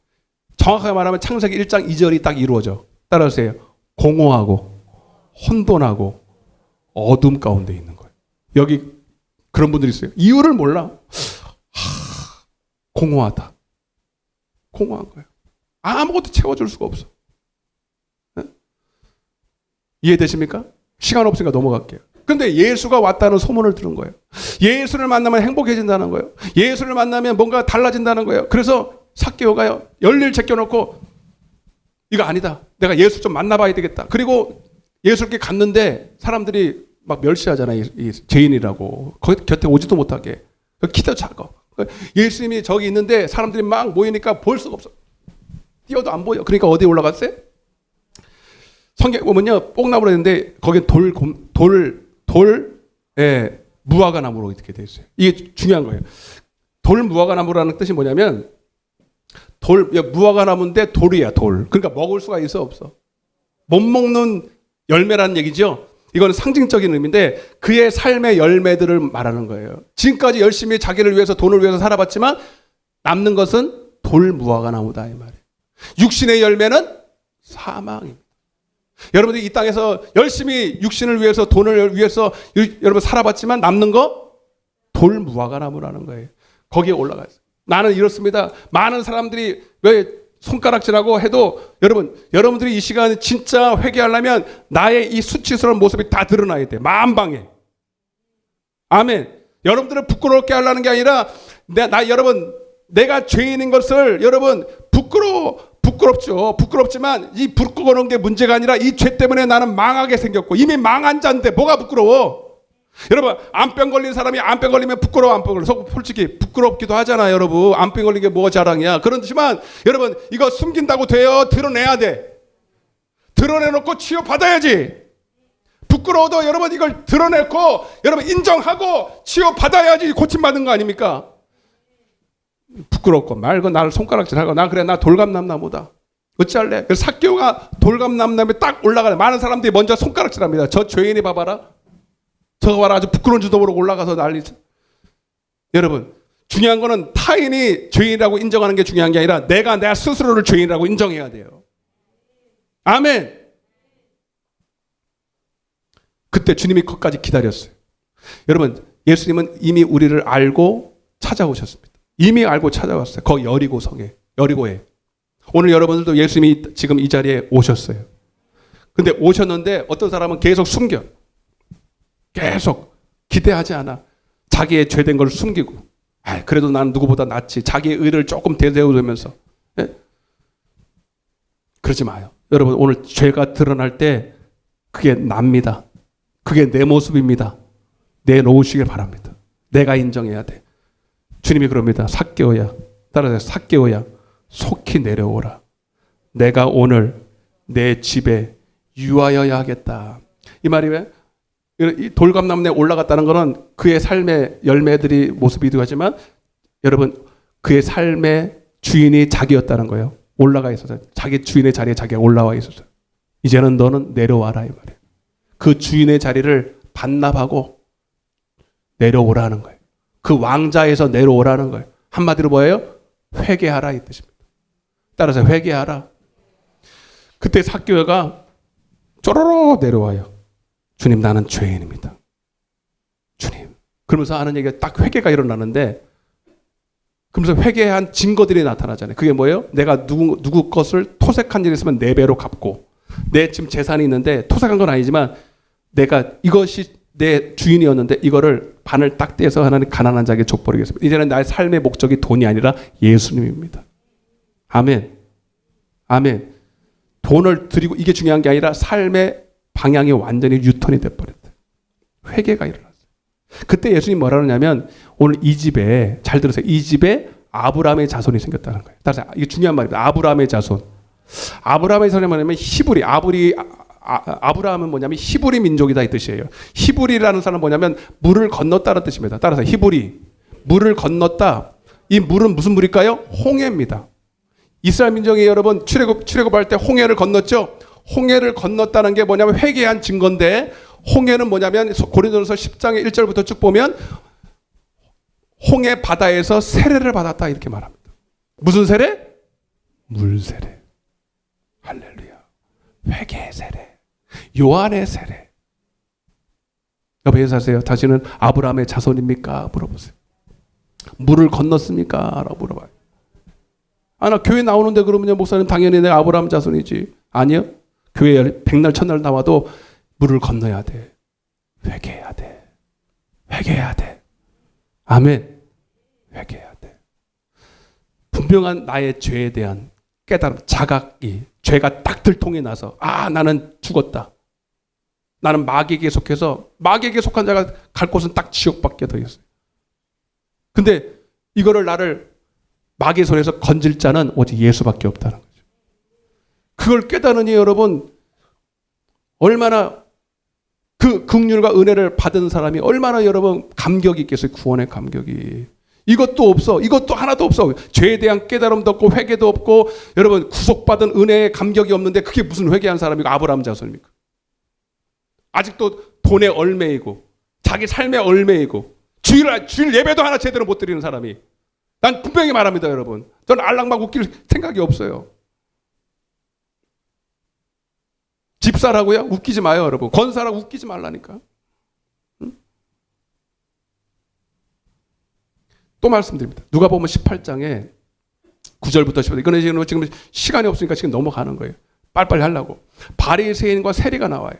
정확하게 말하면 창세기 1장 2절이 딱 이루어져. 따라하세요. 공허하고 혼돈하고 어둠 가운데 있는 거예요. 여기 그런 분들이 있어요. 이유를 몰라. 공허하다. 공허한 거예요. 아무것도 채워줄 수가 없어. 네? 이해되십니까? 시간 없으니까 넘어갈게요. 근데 예수가 왔다는 소문을 들은 거예요. 예수를 만나면 행복해진다는 거예요. 예수를 만나면 뭔가 달라진다는 거예요. 그래서 삭개오가요. 열일 제껴놓고 이거 아니다. 내가 예수 좀 만나봐야 되겠다. 그리고 예수께 갔는데 사람들이 막 멸시하잖아요. 이 죄인이라고. 거기 곁에 오지도 못하게. 키도 작아. 예수님이 저기 있는데 사람들이 막 모이니까 볼 수가 없어. 뛰어도 안 보여. 그러니까 어디에 올라갔어요? 성경 보면요. 뽕나무로 했는데 거기에 무화과 나무로 이렇게 돼 있어요. 이게 중요한 거예요. 돌 무화과 나무라는 뜻이 뭐냐면 무화과 나무인데 돌이야, 돌. 그러니까 먹을 수가 있어, 없어? 못 먹는 열매라는 얘기죠. 이건 상징적인 의미인데 그의 삶의 열매들을 말하는 거예요. 지금까지 열심히 자기를 위해서 돈을 위해서 살아봤지만 남는 것은 돌 무화과 나무다 이 말이에요. 육신의 열매는 사망입니다. 여러분들이 이 땅에서 열심히 육신을 위해서 돈을 위해서 여러분 살아봤지만 남는 거 돌 무화과 나무라는 거예요. 거기에 올라가 있어요. 나는 이렇습니다. 많은 사람들이 왜 손가락질하고 해도 여러분들이 이 시간에 진짜 회개하려면 나의 이 수치스러운 모습이 다 드러나야 돼. 만방에. 아멘. 여러분들을 부끄럽게 하려는 게 아니라 내가 죄인인 것을 여러분 부끄럽죠. 부끄럽지만 이 부끄러운 게 문제가 아니라 이 죄 때문에 나는 망하게 생겼고 이미 망한 자인데 뭐가 부끄러워? 여러분 암병 걸린 사람이 암병 걸리면 부끄러워 안 부끄러워? 솔직히 부끄럽기도 하잖아요. 여러분 암병 걸린 게 뭐가 자랑이야? 그렇지만 여러분 이거 숨긴다고 돼요? 드러내야 돼. 드러내놓고 치유받아야지. 부끄러워도 여러분 이걸 드러내고 여러분 인정하고 치유받아야지 고침받은 거 아닙니까? 부끄럽고 말고 나를 손가락질하고 나 돌감남나무다. 어찌할래? 그래서 삭개오가 돌감남나무에 딱 올라가요. 많은 사람들이 먼저 손가락질합니다. 저 죄인이 봐봐라. 저거 봐라 아주 부끄러운 줄도 모르고 올라가서 난리죠. 여러분 중요한 거는 타인이 죄인이라고 인정하는 게 중요한 게 아니라 내가 스스로를 죄인이라고 인정해야 돼요. 아멘. 그때 주님이 거기까지 기다렸어요. 여러분 예수님은 이미 우리를 알고 찾아오셨습니다. 이미 알고 찾아왔어요. 거기 여리고에. 오늘 여러분들도 예수님이 지금 이 자리에 오셨어요. 근데 오셨는데 어떤 사람은 계속 숨겨. 계속 기대하지 않아. 자기의 죄된 걸 숨기고. 그래도 나는 누구보다 낫지. 자기의 의를 조금 대세우면서. 예? 그러지 마요. 여러분 오늘 죄가 드러날 때 그게 납니다. 그게 내 모습입니다. 내놓으시길 바랍니다. 내가 인정해야 돼. 주님이 그럽니다. 삭개오야. 따라서 삭개오야. 속히 내려오라. 내가 오늘 내 집에 유하여야 하겠다. 이 말이 왜? 이 돌감나무에 올라갔다는 것은 그의 삶의 열매들이 모습이기도 하지만 여러분 그의 삶의 주인이 자기였다는 거예요. 올라가 있어서 자기 주인의 자리에 자기가 올라와 있어서 이제는 너는 내려와라 이 말이에요. 그 주인의 자리를 반납하고 내려오라는 거예요. 그 왕자에서 내려오라는 거예요. 한마디로 뭐예요? 회개하라 이 뜻입니다. 따라서 회개하라. 그때 삭개오가 쪼로로 내려와요. 주님, 나는 죄인입니다. 주님. 그러면서 하는 얘기가 딱 회개가 일어나는데, 그러면서 회개한 증거들이 나타나잖아요. 그게 뭐예요? 내가 누구 것을 토색한 일이 있으면 4배로 갚고, 내 지금 재산이 있는데 토색한 건 아니지만 내가 이것이 내 주인이었는데 이거를 반을 딱 떼서 하나님 가난한 자에게 족버리겠습니다. 이제는 나의 삶의 목적이 돈이 아니라 예수님입니다. 아멘. 아멘. 돈을 드리고 이게 중요한 게 아니라 삶의 방향이 완전히 유턴이 돼버렸다. 회개가 일어났어요. 그때 예수님이 뭐라 그러냐면, 오늘 이 집에, 잘 들으세요. 이 집에 아브라함의 자손이 생겼다는 거예요. 따라서 이게 중요한 말입니다. 아브라함의 자손. 아브라함의 자손이 뭐냐면 히브리, 아브라함은 뭐냐면 히브리 민족이다 이 뜻이에요. 히브리라는 사람은 뭐냐면 물을 건넜다는 뜻입니다. 따라서 히브리, 물을 건넜다. 이 물은 무슨 물일까요? 홍해입니다. 이스라엘 민족이 여러분 출애굽할 때 홍해를 건넜죠. 홍해를 건넜다는 게 뭐냐면 회개한 증거인데, 홍해는 뭐냐면 고린도전서 10장의 1절부터 쭉 보면 홍해 바다에서 세례를 받았다 이렇게 말합니다. 무슨 세례? 물 세례. 할렐루야. 회개의 세례. 요한의 세례. 여러분 인사하세요. 다시는 아브라함의 자손입니까? 물어보세요. 물을 건넜습니까? 라고 물어봐요. 아, 나 교회 나오는데 그러면요, 목사님 당연히 내가 아브라함 자손이지. 아니요. 교회에 백날 첫날 나와도 물을 건너야 돼. 회개해야 돼. 회개해야 돼. 아멘. 회개해야 돼. 분명한 나의 죄에 대한 깨달음, 자각이, 죄가 딱 들통이 나서, 아, 나는 죽었다. 나는 마귀에게 속해서, 마귀에게 속한 자가 갈 곳은 딱 지옥밖에 더 있어요. 근데 이거를 나를 마귀의 손에서 건질 자는 오직 예수밖에 없다는 거죠. 그걸 깨달으니 여러분, 얼마나 그 긍휼과 은혜를 받은 사람이 얼마나 여러분 감격이 있겠어요. 구원의 감격이. 이것도 없어. 이것도 하나도 없어. 죄에 대한 깨달음도 없고 회개도 없고, 여러분 구속받은 은혜의 감격이 없는데 그게 무슨 회개한 사람이고 아브라함 자손입니까? 아직도 돈에 얼매이고 자기 삶에 얼매이고 주일 예배도 하나 제대로 못 드리는 사람이, 난 분명히 말합니다 여러분. 저는 알랑막 웃길 생각이 없어요. 집사라고요? 웃기지 마요 여러분. 권사라고 웃기지 말라니까. 응? 또 말씀드립니다. 누가복음 18장에 9절부터 10절. 이거는 지금 시간이 없으니까 지금 넘어가는 거예요. 빨리빨리 하려고. 바리새인과 세리가 나와요.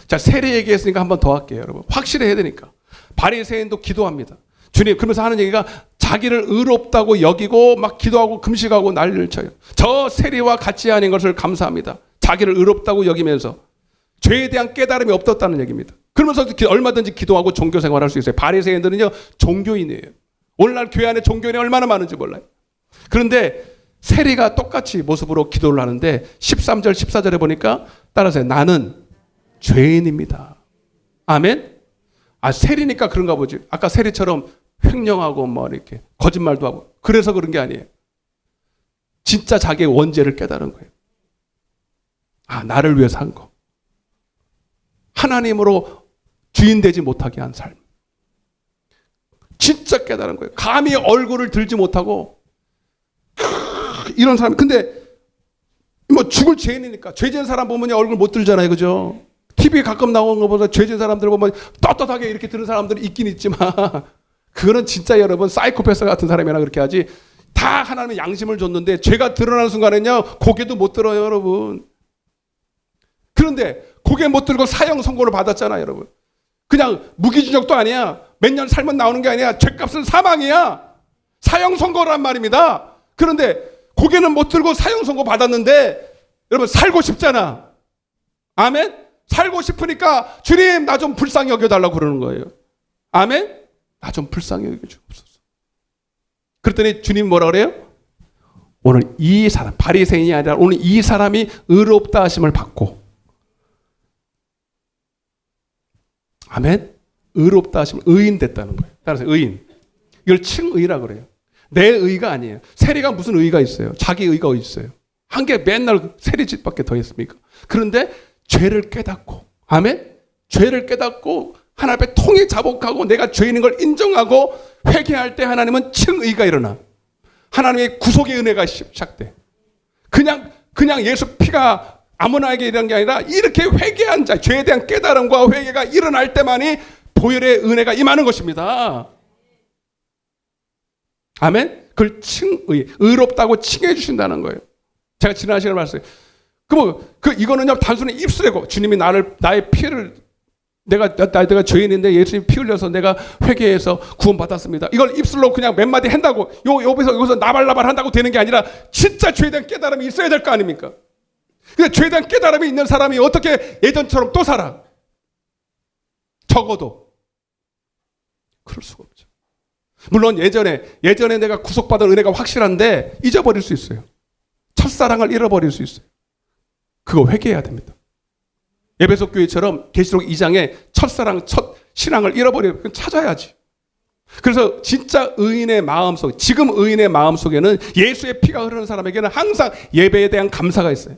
자, 세리 얘기했으니까 한 번 더 할게요 여러분. 확실히 해야 되니까. 바리새인도 기도합니다. 주님, 그러면서 하는 얘기가 자기를 의롭다고 여기고 막 기도하고 금식하고 난리를 쳐요. 저 세리와 같이 하는 것을 감사합니다. 자기를 의롭다고 여기면서 죄에 대한 깨달음이 없었다는 얘기입니다. 그러면서 얼마든지 기도하고 종교 생활할 수 있어요. 바리새인들은요 종교인이에요. 오늘날 교회 안에 종교인이 얼마나 많은지 몰라요. 그런데 세리가 똑같이 모습으로 기도를 하는데 13절 14절에 보니까 따라서 나는 죄인입니다. 아멘. 아, 세리니까 그런가 보지. 아까 세리처럼 횡령하고 뭐 이렇게 거짓말도 하고 그래서 그런 게 아니에요. 진짜 자기의 원죄를 깨달은 거예요. 아, 나를 위해서 한 거. 하나님으로 주인 되지 못하게 한 삶. 진짜 깨달은 거예요. 감히 얼굴을 들지 못하고 이런 사람. 근데 뭐 죽을 죄인이니까 죄 지은 사람 보면 얼굴 못 들잖아요. 그죠? TV에 가끔 나오는 것보다 죄 지은 사람들 보면 떳떳하게 이렇게 드는 사람들이 있긴 있지만 그거는 진짜 여러분 사이코패스 같은 사람이나 그렇게 하지. 다 하나님의 양심을 줬는데 죄가 드러나는 순간에는요 고개도 못 들어요 여러분. 그런데 고개 못 들고 사형 선고를 받았잖아요 여러분. 그냥 무기징역도 아니야. 몇 년 살면 나오는 게 아니야. 죄값은 사망이야. 사형 선고란 말입니다. 그런데 고개는 못 들고 사형 선고 받았는데 여러분 살고 싶잖아. 아멘? 살고 싶으니까 주님 나 좀 불쌍히 여겨달라고 그러는 거예요. 아멘? 나 좀 불쌍히 여겨주옵소서. 그랬더니 주님 뭐라 그래요? 오늘 이 사람, 바리새인이 아니라 오늘 이 사람이 의롭다 하심을 받고, 아멘? 의롭다 하시면 의인 됐다는 거예요. 따라서 의인. 이걸 칭의라 그래요. 내 의가 아니에요. 세리가 무슨 의가 있어요? 자기 의가 어디 있어요? 한 게 맨날 세리짓밖에 더 있습니까? 그런데 죄를 깨닫고, 아멘? 죄를 깨닫고 하나님 앞에 통해 자복하고 내가 죄인인 걸 인정하고 회개할 때 하나님은 칭의가 일어나. 하나님의 구속의 은혜가 시작돼. 그냥 예수 피가 아무나에게 이런 게 아니라 이렇게 회개한 자, 죄에 대한 깨달음과 회개가 일어날 때만이 보혈의 은혜가 임하는 것입니다. 아멘? 그걸 의롭다고 칭해 주신다는 거예요. 제가 지난 시간에 말했어요. 이거는요, 단순히 입술이고, 주님이 나의 피해를, 내가 죄인인데 예수님이 피 흘려서 내가 회개해서 구원받았습니다. 이걸 입술로 그냥 몇 마디 한다고, 여기서 나발나발 한다고 되는 게 아니라, 진짜 죄에 대한 깨달음이 있어야 될 거 아닙니까? 근데 죄에 대한 깨달음이 있는 사람이 어떻게 예전처럼 또 살아? 적어도. 그럴 수가 없죠. 물론 예전에 내가 구속받은 은혜가 확실한데, 잊어버릴 수 있어요. 첫사랑을 잃어버릴 수 있어요. 그거 회개해야 됩니다. 에베소 교회처럼 계시록 2장에 첫사랑, 첫 신앙을 잃어버리면 찾아야지. 그래서 진짜 의인의 마음속, 지금 의인의 마음속에는 예수의 피가 흐르는 사람에게는 항상 예배에 대한 감사가 있어요.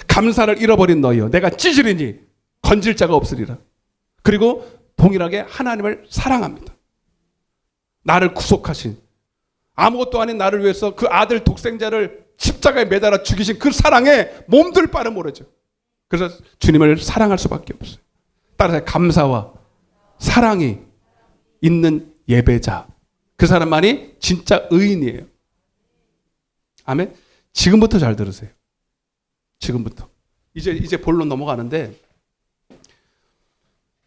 감사를 잃어버린 너희여, 내가 찌질이니 건질 자가 없으리라. 그리고 동일하게 하나님을 사랑합니다. 나를 구속하신, 아무것도 아닌 나를 위해서 그 아들 독생자를 십자가에 매달아 죽이신 그 사랑에 몸둘 바를 모르죠. 그래서 주님을 사랑할 수밖에 없어요. 따라서 감사와 사랑이 있는 예배자, 그 사람만이 진짜 의인이에요. 아멘. 지금부터 잘 들으세요. 지금부터 이제 본론 넘어가는데,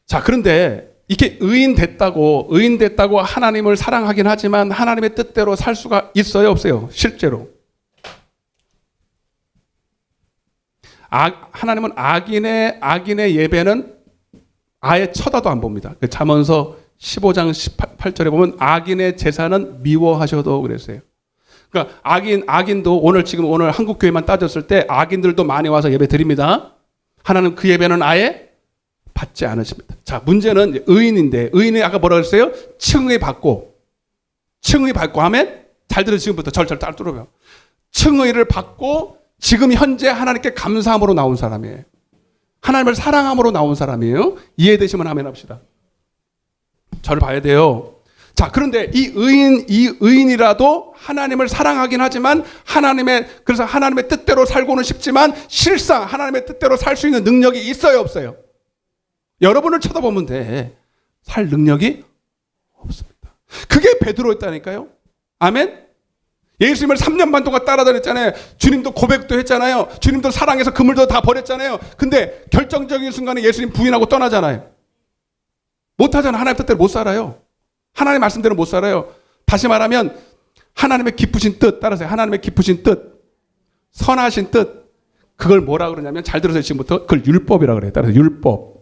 자, 그런데 이렇게 의인 됐다고 하나님을 사랑하긴 하지만 하나님의 뜻대로 살 수가 있어요, 없어요? 실제로 하나님은 악인의 예배는 아예 쳐다도 안 봅니다. 잠언서 15장 18절에 보면 악인의 제사는 미워하셔도 그랬어요. 그러니까 악인도 오늘 한국 교회만 따졌을 때 악인들도 많이 와서 예배 드립니다. 하나님 그 예배는 아예 받지 않으십니다. 자, 문제는 의인인데, 의인이 아까 뭐라 그랬어요? 칭의 받고 하면, 잘 들으세요. 지금부터 절절 따라 들어요. 칭의를 받고 지금 현재 하나님께 감사함으로 나온 사람이에요. 하나님을 사랑함으로 나온 사람이에요. 이해되시면 아멘 합시다. 저를 봐야 돼요. 자, 그런데 이 의인이라도 하나님을 사랑하긴 하지만 그래서 하나님의 뜻대로 살고는 싶지만 실상 하나님의 뜻대로 살 수 있는 능력이 있어요, 없어요? 여러분을 쳐다보면 돼. 살 능력이 없습니다. 그게 베드로였다니까요. 아멘? 예수님을 3년 반 동안 따라다녔잖아요. 주님도 고백도 했잖아요. 주님도 사랑해서 그물도 다 버렸잖아요. 근데 결정적인 순간에 예수님 부인하고 떠나잖아요. 못하잖아. 하나님 뜻대로 못 살아요. 하나님 말씀대로 못 살아요. 다시 말하면 하나님의 기쁘신 뜻, 따라서 하나님의 기쁘신 뜻, 선하신 뜻, 그걸 뭐라 그러냐면, 잘 들으세요. 지금부터 그걸 율법이라 그래요. 따라서 율법.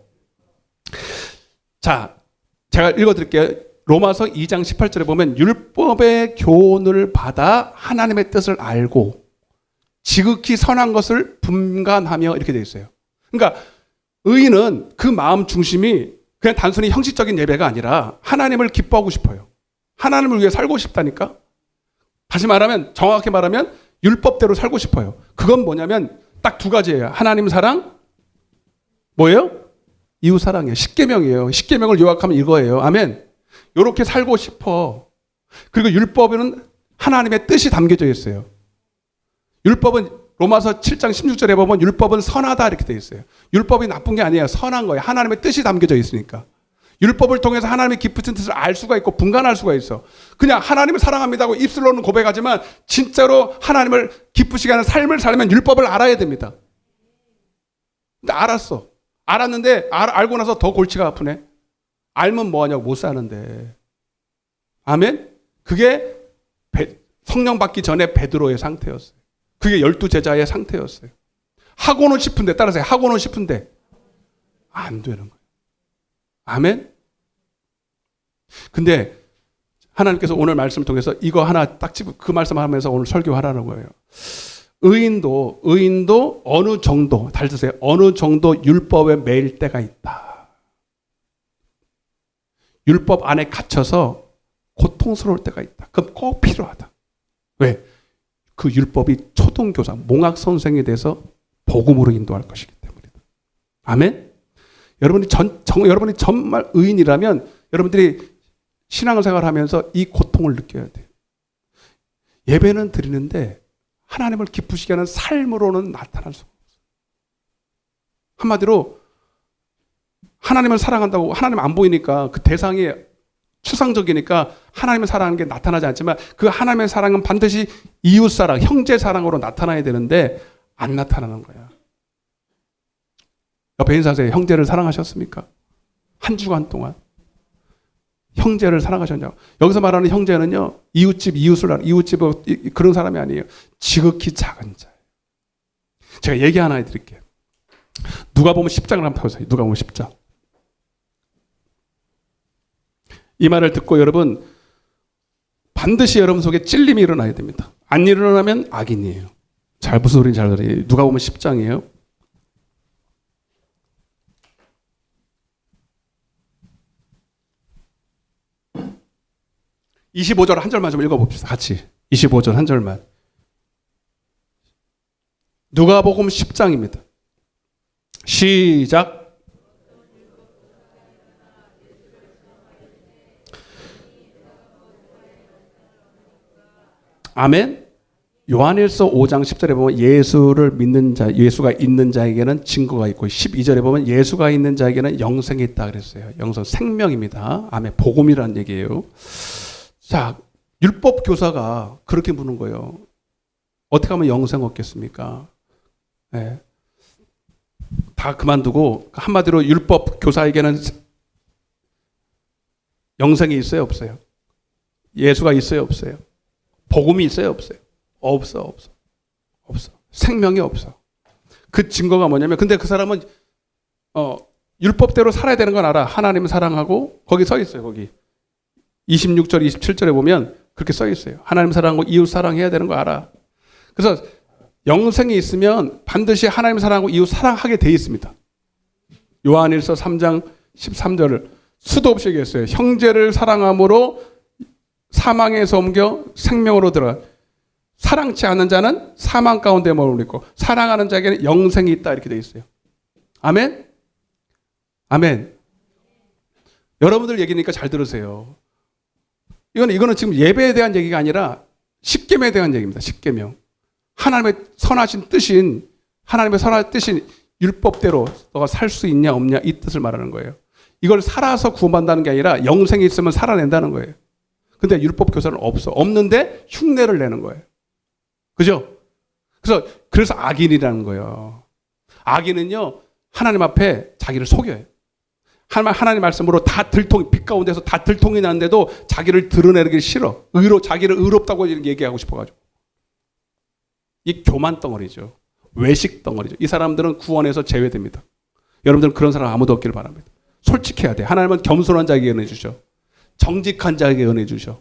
자, 제가 읽어드릴게요. 로마서 2장 18절에 보면 율법의 교훈을 받아 하나님의 뜻을 알고 지극히 선한 것을 분간하며, 이렇게 되어 있어요. 그러니까 의인은 그 마음 중심이 그냥 단순히 형식적인 예배가 아니라 하나님을 기뻐하고 싶어요. 하나님을 위해 살고 싶다니까. 다시 말하면, 정확히 말하면 율법대로 살고 싶어요. 그건 뭐냐면 딱 두 가지예요. 하나님 사랑, 뭐예요? 이웃 사랑이에요. 십계명이에요. 십계명을 요약하면 이거예요. 아멘. 이렇게 살고 싶어. 그리고 율법에는 하나님의 뜻이 담겨져 있어요. 율법은 로마서 7장 16절에 보면 율법은 선하다 이렇게 되어 있어요. 율법이 나쁜 게 아니에요. 선한 거예요. 하나님의 뜻이 담겨져 있으니까. 율법을 통해서 하나님의 기쁘신 뜻을 알 수가 있고 분간할 수가 있어. 그냥 하나님을 사랑합니다고 입술로는 고백하지만 진짜로 하나님을 기쁘시게 하는 삶을 살면 율법을 알아야 됩니다. 근데 알았는데 알고 나서 더 골치가 아프네. 알면 뭐하냐고, 못 사는데. 아멘? 그게 성령 받기 전에 베드로의 상태였어요. 그게 12제자의 상태였어요. 하고는 싶은데, 따라서 하고는 싶은데 안 되는 거예요. 아멘? 근데 하나님께서 오늘 말씀을 통해서 이거 하나 딱 짚고 그 말씀하면서 오늘 설교하라는 거예요. 의인도 어느 정도, 잘 드세요. 어느 정도 율법에 매일 때가 있다. 율법 안에 갇혀서 고통스러울 때가 있다. 그럼 꼭 필요하다. 왜? 그 율법이 초등교사, 몽학 선생에 대해서 복음으로 인도할 것이기 때문이다. 아멘? 여러분이 정말 의인이라면 여러분들이 신앙생활 하면서 이 고통을 느껴야 돼요. 예배는 드리는데 하나님을 기쁘시게 하는 삶으로는 나타날 수가 없어요. 한마디로 하나님을 사랑한다고 하나님 안 보이니까 그 대상이 추상적이니까 하나님을 사랑하는 게 나타나지 않지만 그 하나님의 사랑은 반드시 이웃사랑, 형제사랑으로 나타나야 되는데 안 나타나는 거야. 옆에 인사하세요. 형제를 사랑하셨습니까? 한 주간 동안. 형제를 사랑하셨냐고. 여기서 말하는 형제는요, 이웃집 그런 사람이 아니에요. 지극히 작은 자예요. 제가 얘기 하나 해드릴게요. 누가복음 10장을 한번 펴보세요. 누가복음 10장. 이 말을 듣고 여러분, 반드시 여러분 속에 찔림이 일어나야 됩니다. 안 일어나면 악인이에요. 잘 무슨 소리인지 잘 들어요. 누가복음 10장이에요. 25절 한 절만 좀 읽어봅시다. 같이. 25절 한 절만. 누가복음 10장입니다. 시작. 아멘. 요한일서 5장 10절에 보면 예수를 믿는 자, 예수가 있는 자에게는 증거가 있고 12절에 보면 예수가 있는 자에게는 영생이 있다 그랬어요. 영생 생명입니다. 아멘. 복음이라는 얘기예요. 자, 율법 교사가 그렇게 묻는 거예요. 어떻게 하면 영생 얻겠습니까? 네. 다 그만두고 한마디로 율법 교사에게는 영생이 있어요, 없어요? 예수가 있어요, 없어요? 복음이 있어요, 없어요? 없어. 생명이 없어. 그 증거가 뭐냐면, 근데 그 사람은 율법대로 살아야 되는 건 알아. 하나님을 사랑하고 거기 써 있어요. 거기 26절, 27절에 보면 그렇게 써 있어요. 하나님 사랑하고 이웃 사랑해야 되는 거 알아. 그래서 영생이 있으면 반드시 하나님 사랑하고 이웃 사랑하게 돼 있습니다. 요한일서 3장 13절을 수도 없이 얘기했어요. 형제를 사랑함으로 사망에서 옮겨 생명으로 들어가. 사랑치 않는 자는 사망 가운데 머물고 사랑하는 자에게는 영생이 있다 이렇게 돼 있어요. 아멘? 아멘. 여러분들 얘기니까 잘 들으세요. 이거는 지금 예배에 대한 얘기가 아니라 십계명에 대한 얘기입니다. 십계명. 하나님의 선하신 뜻인 율법대로 너가 살 수 있냐 없냐 이 뜻을 말하는 거예요. 이걸 살아서 구원받는다는 게 아니라 영생이 있으면 살아낸다는 거예요. 근데 율법 교사는 없어. 없는데 흉내를 내는 거예요. 그죠? 그래서 악인이라는 거예요. 악인은요, 하나님 앞에 자기를 속여요. 하나님 말씀으로 빛 가운데서 다 들통이 나는데도 자기를 드러내기 싫어. 자기를 의롭다고 얘기하고 싶어가지고. 이 교만 덩어리죠. 외식 덩어리죠. 이 사람들은 구원에서 제외됩니다. 여러분들은 그런 사람 아무도 없기를 바랍니다. 솔직해야 돼. 하나님은 겸손한 자에게 은혜 주셔. 정직한 자에게 은혜 주셔.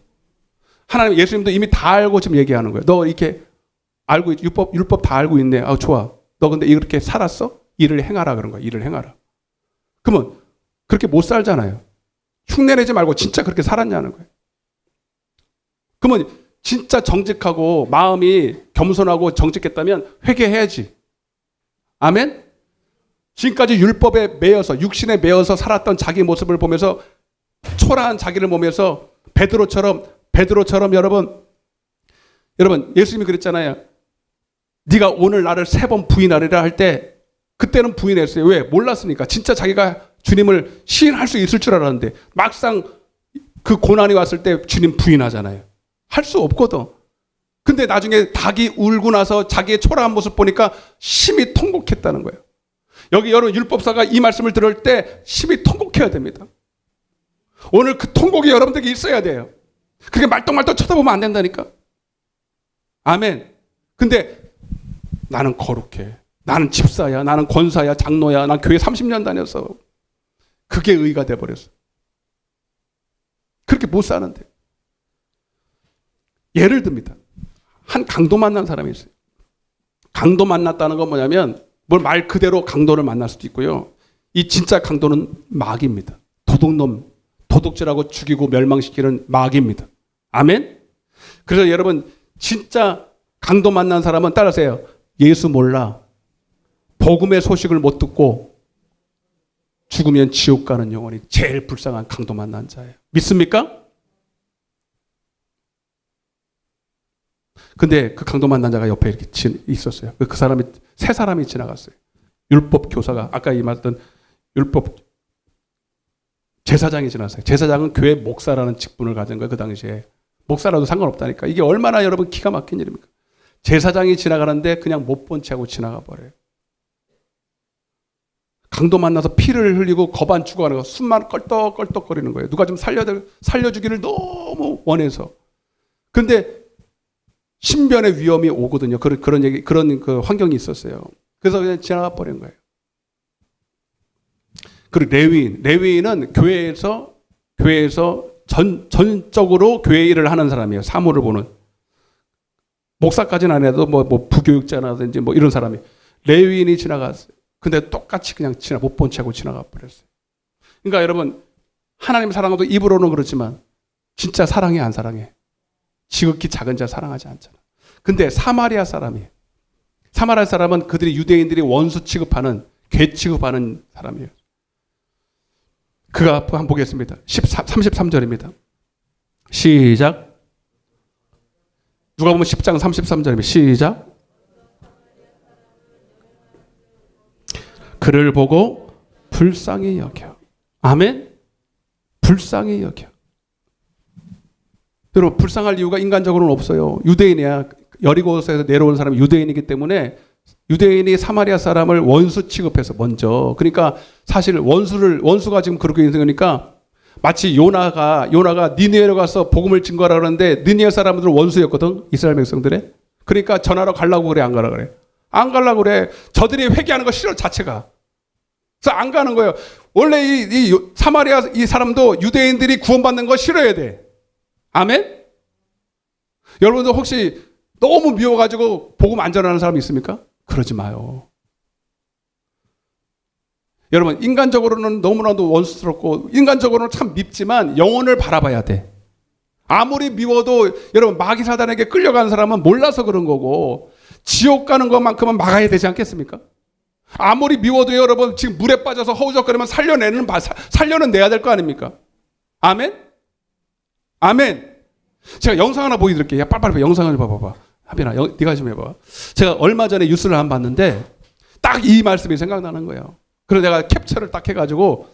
하나님, 예수님도 이미 다 알고 지금 얘기하는 거예요. 너 이렇게 알고, 율법 다 알고 있네. 아, 좋아. 너 근데 이렇게 살았어? 일을 행하라 그런 거야. 일을 행하라. 그러면 그렇게 못 살잖아요. 흉내내지 말고 진짜 그렇게 살았냐는 거예요. 그러면 진짜 정직하고 마음이 겸손하고 정직했다면 회개해야지. 아멘? 지금까지 율법에 매여서 육신에 매여서 살았던 자기 모습을 보면서 초라한 자기를 보면서 베드로처럼 여러분 예수님이 그랬잖아요. 네가 오늘 나를 3번 부인하리라 할 때 그때는 부인했어요. 왜? 몰랐으니까. 진짜 자기가 주님을 시인할 수 있을 줄 알았는데 막상 그 고난이 왔을 때 주님 부인하잖아요. 할 수 없거든. 근데 나중에 닭이 울고 나서 자기의 초라한 모습 보니까 심히 통곡했다는 거예요. 여기 여러분 율법사가 이 말씀을 들을 때 심히 통곡해야 됩니다. 오늘 그 통곡이 여러분들에게 있어야 돼요. 그게 말똥말똥 쳐다보면 안 된다니까. 아멘. 근데 나는 거룩해. 나는 집사야. 나는 권사야. 장로야. 난 교회 30년 다녔어. 그게 의가 돼버렸어. 그렇게 못 사는데. 예를 듭니다. 한 강도 만난 사람이 있어요. 강도 만났다는 건 뭐냐면 말 그대로 강도를 만날 수도 있고요. 이 진짜 강도는 마귀입니다. 도둑질하고 죽이고 멸망시키는 마귀입니다. 아멘? 그래서 여러분 진짜 강도 만난 사람은 따라하세요. 예수 몰라. 복음의 소식을 못 듣고 죽으면 지옥 가는 영혼이 제일 불쌍한 강도 만난 자예요. 믿습니까? 근데 그 강도 만난 자가 옆에 이렇게 있었어요. 그 사람이, 세 사람이 지나갔어요. 율법 교사가, 아까 이 말했던 율법 제사장이 지났어요. 제사장은 교회 목사라는 직분을 가진 거예요. 그 당시에. 목사라도 상관없다니까. 이게 얼마나 여러분 기가 막힌 일입니까? 제사장이 지나가는데 그냥 못 본 채 하고 지나가 버려요. 강도 만나서 피를 흘리고 거반 죽어가는 거, 숨만 껄떡껄떡거리는 거예요. 누가 좀 살려주기를 너무 원해서. 근데 신변의 위험이 오거든요. 그런 그 환경이 있었어요. 그래서 그냥 지나가 버린 거예요. 그리고 레위인은 교회에서 전적으로 교회 일을 하는 사람이에요. 사무를 보는. 목사까지는 안 해도 뭐 부교육자라든지 뭐 이런 사람이. 레위인이 지나갔어요. 근데 똑같이 그냥 못 본 채 하고 지나가 버렸어요. 그러니까 여러분, 하나님 사랑도 입으로는 그렇지만 진짜 사랑해, 안 사랑해? 지극히 작은 자 사랑하지 않잖아. 근데 사마리아 사람이에요. 사마리아 사람은 그들이 유대인들이 원수 취급하는, 개 취급하는 사람이에요. 그가 한번 보겠습니다. 33절입니다. 시작. 누가 보면 10장 33절입니다. 시작. 그를 보고 불쌍히 여겨. 아멘? 불쌍히 여겨. 여러분, 불쌍할 이유가 인간적으로는 없어요. 유대인이야. 여리고에서 내려온 사람이 유대인이기 때문에 유대인이 사마리아 사람을 원수 취급해서 먼저. 그러니까 사실 원수가 지금 그렇게 있으니까 마치 요나가 니느웨로 가서 복음을 증거하라 그러는데 니느웨 사람들은 원수였거든. 이스라엘 백성들의. 그러니까 전하러 가려고 그래, 안 가라 그래? 안 가려고 그래. 저들이 회개하는 거 싫어, 자체가. 그래서 안 가는 거예요. 원래 이 사마리아 이 사람도 유대인들이 구원받는 거 싫어야 돼. 아멘? 여러분들 혹시 너무 미워가지고 복음 안 전하는 사람 있습니까? 그러지 마요. 여러분, 인간적으로는 너무나도 원수스럽고 인간적으로는 참 밉지만 영혼을 바라봐야 돼. 아무리 미워도 여러분, 마귀 사단에게 끌려가는 사람은 몰라서 그런 거고 지옥 가는 것만큼은 막아야 되지 않겠습니까? 아무리 미워도 여러분 지금 물에 빠져서 허우적거리면 살려는 내야 될 거 아닙니까? 아멘? 아멘. 제가 영상 하나 보여드릴게요. 야, 빨리 영상을 봐봐봐. 하빈아, 네가 좀 해봐. 제가 얼마 전에 뉴스를 한 번 봤는데 딱 이 말씀이 생각나는 거예요. 그래서 내가 캡처를 딱 해가지고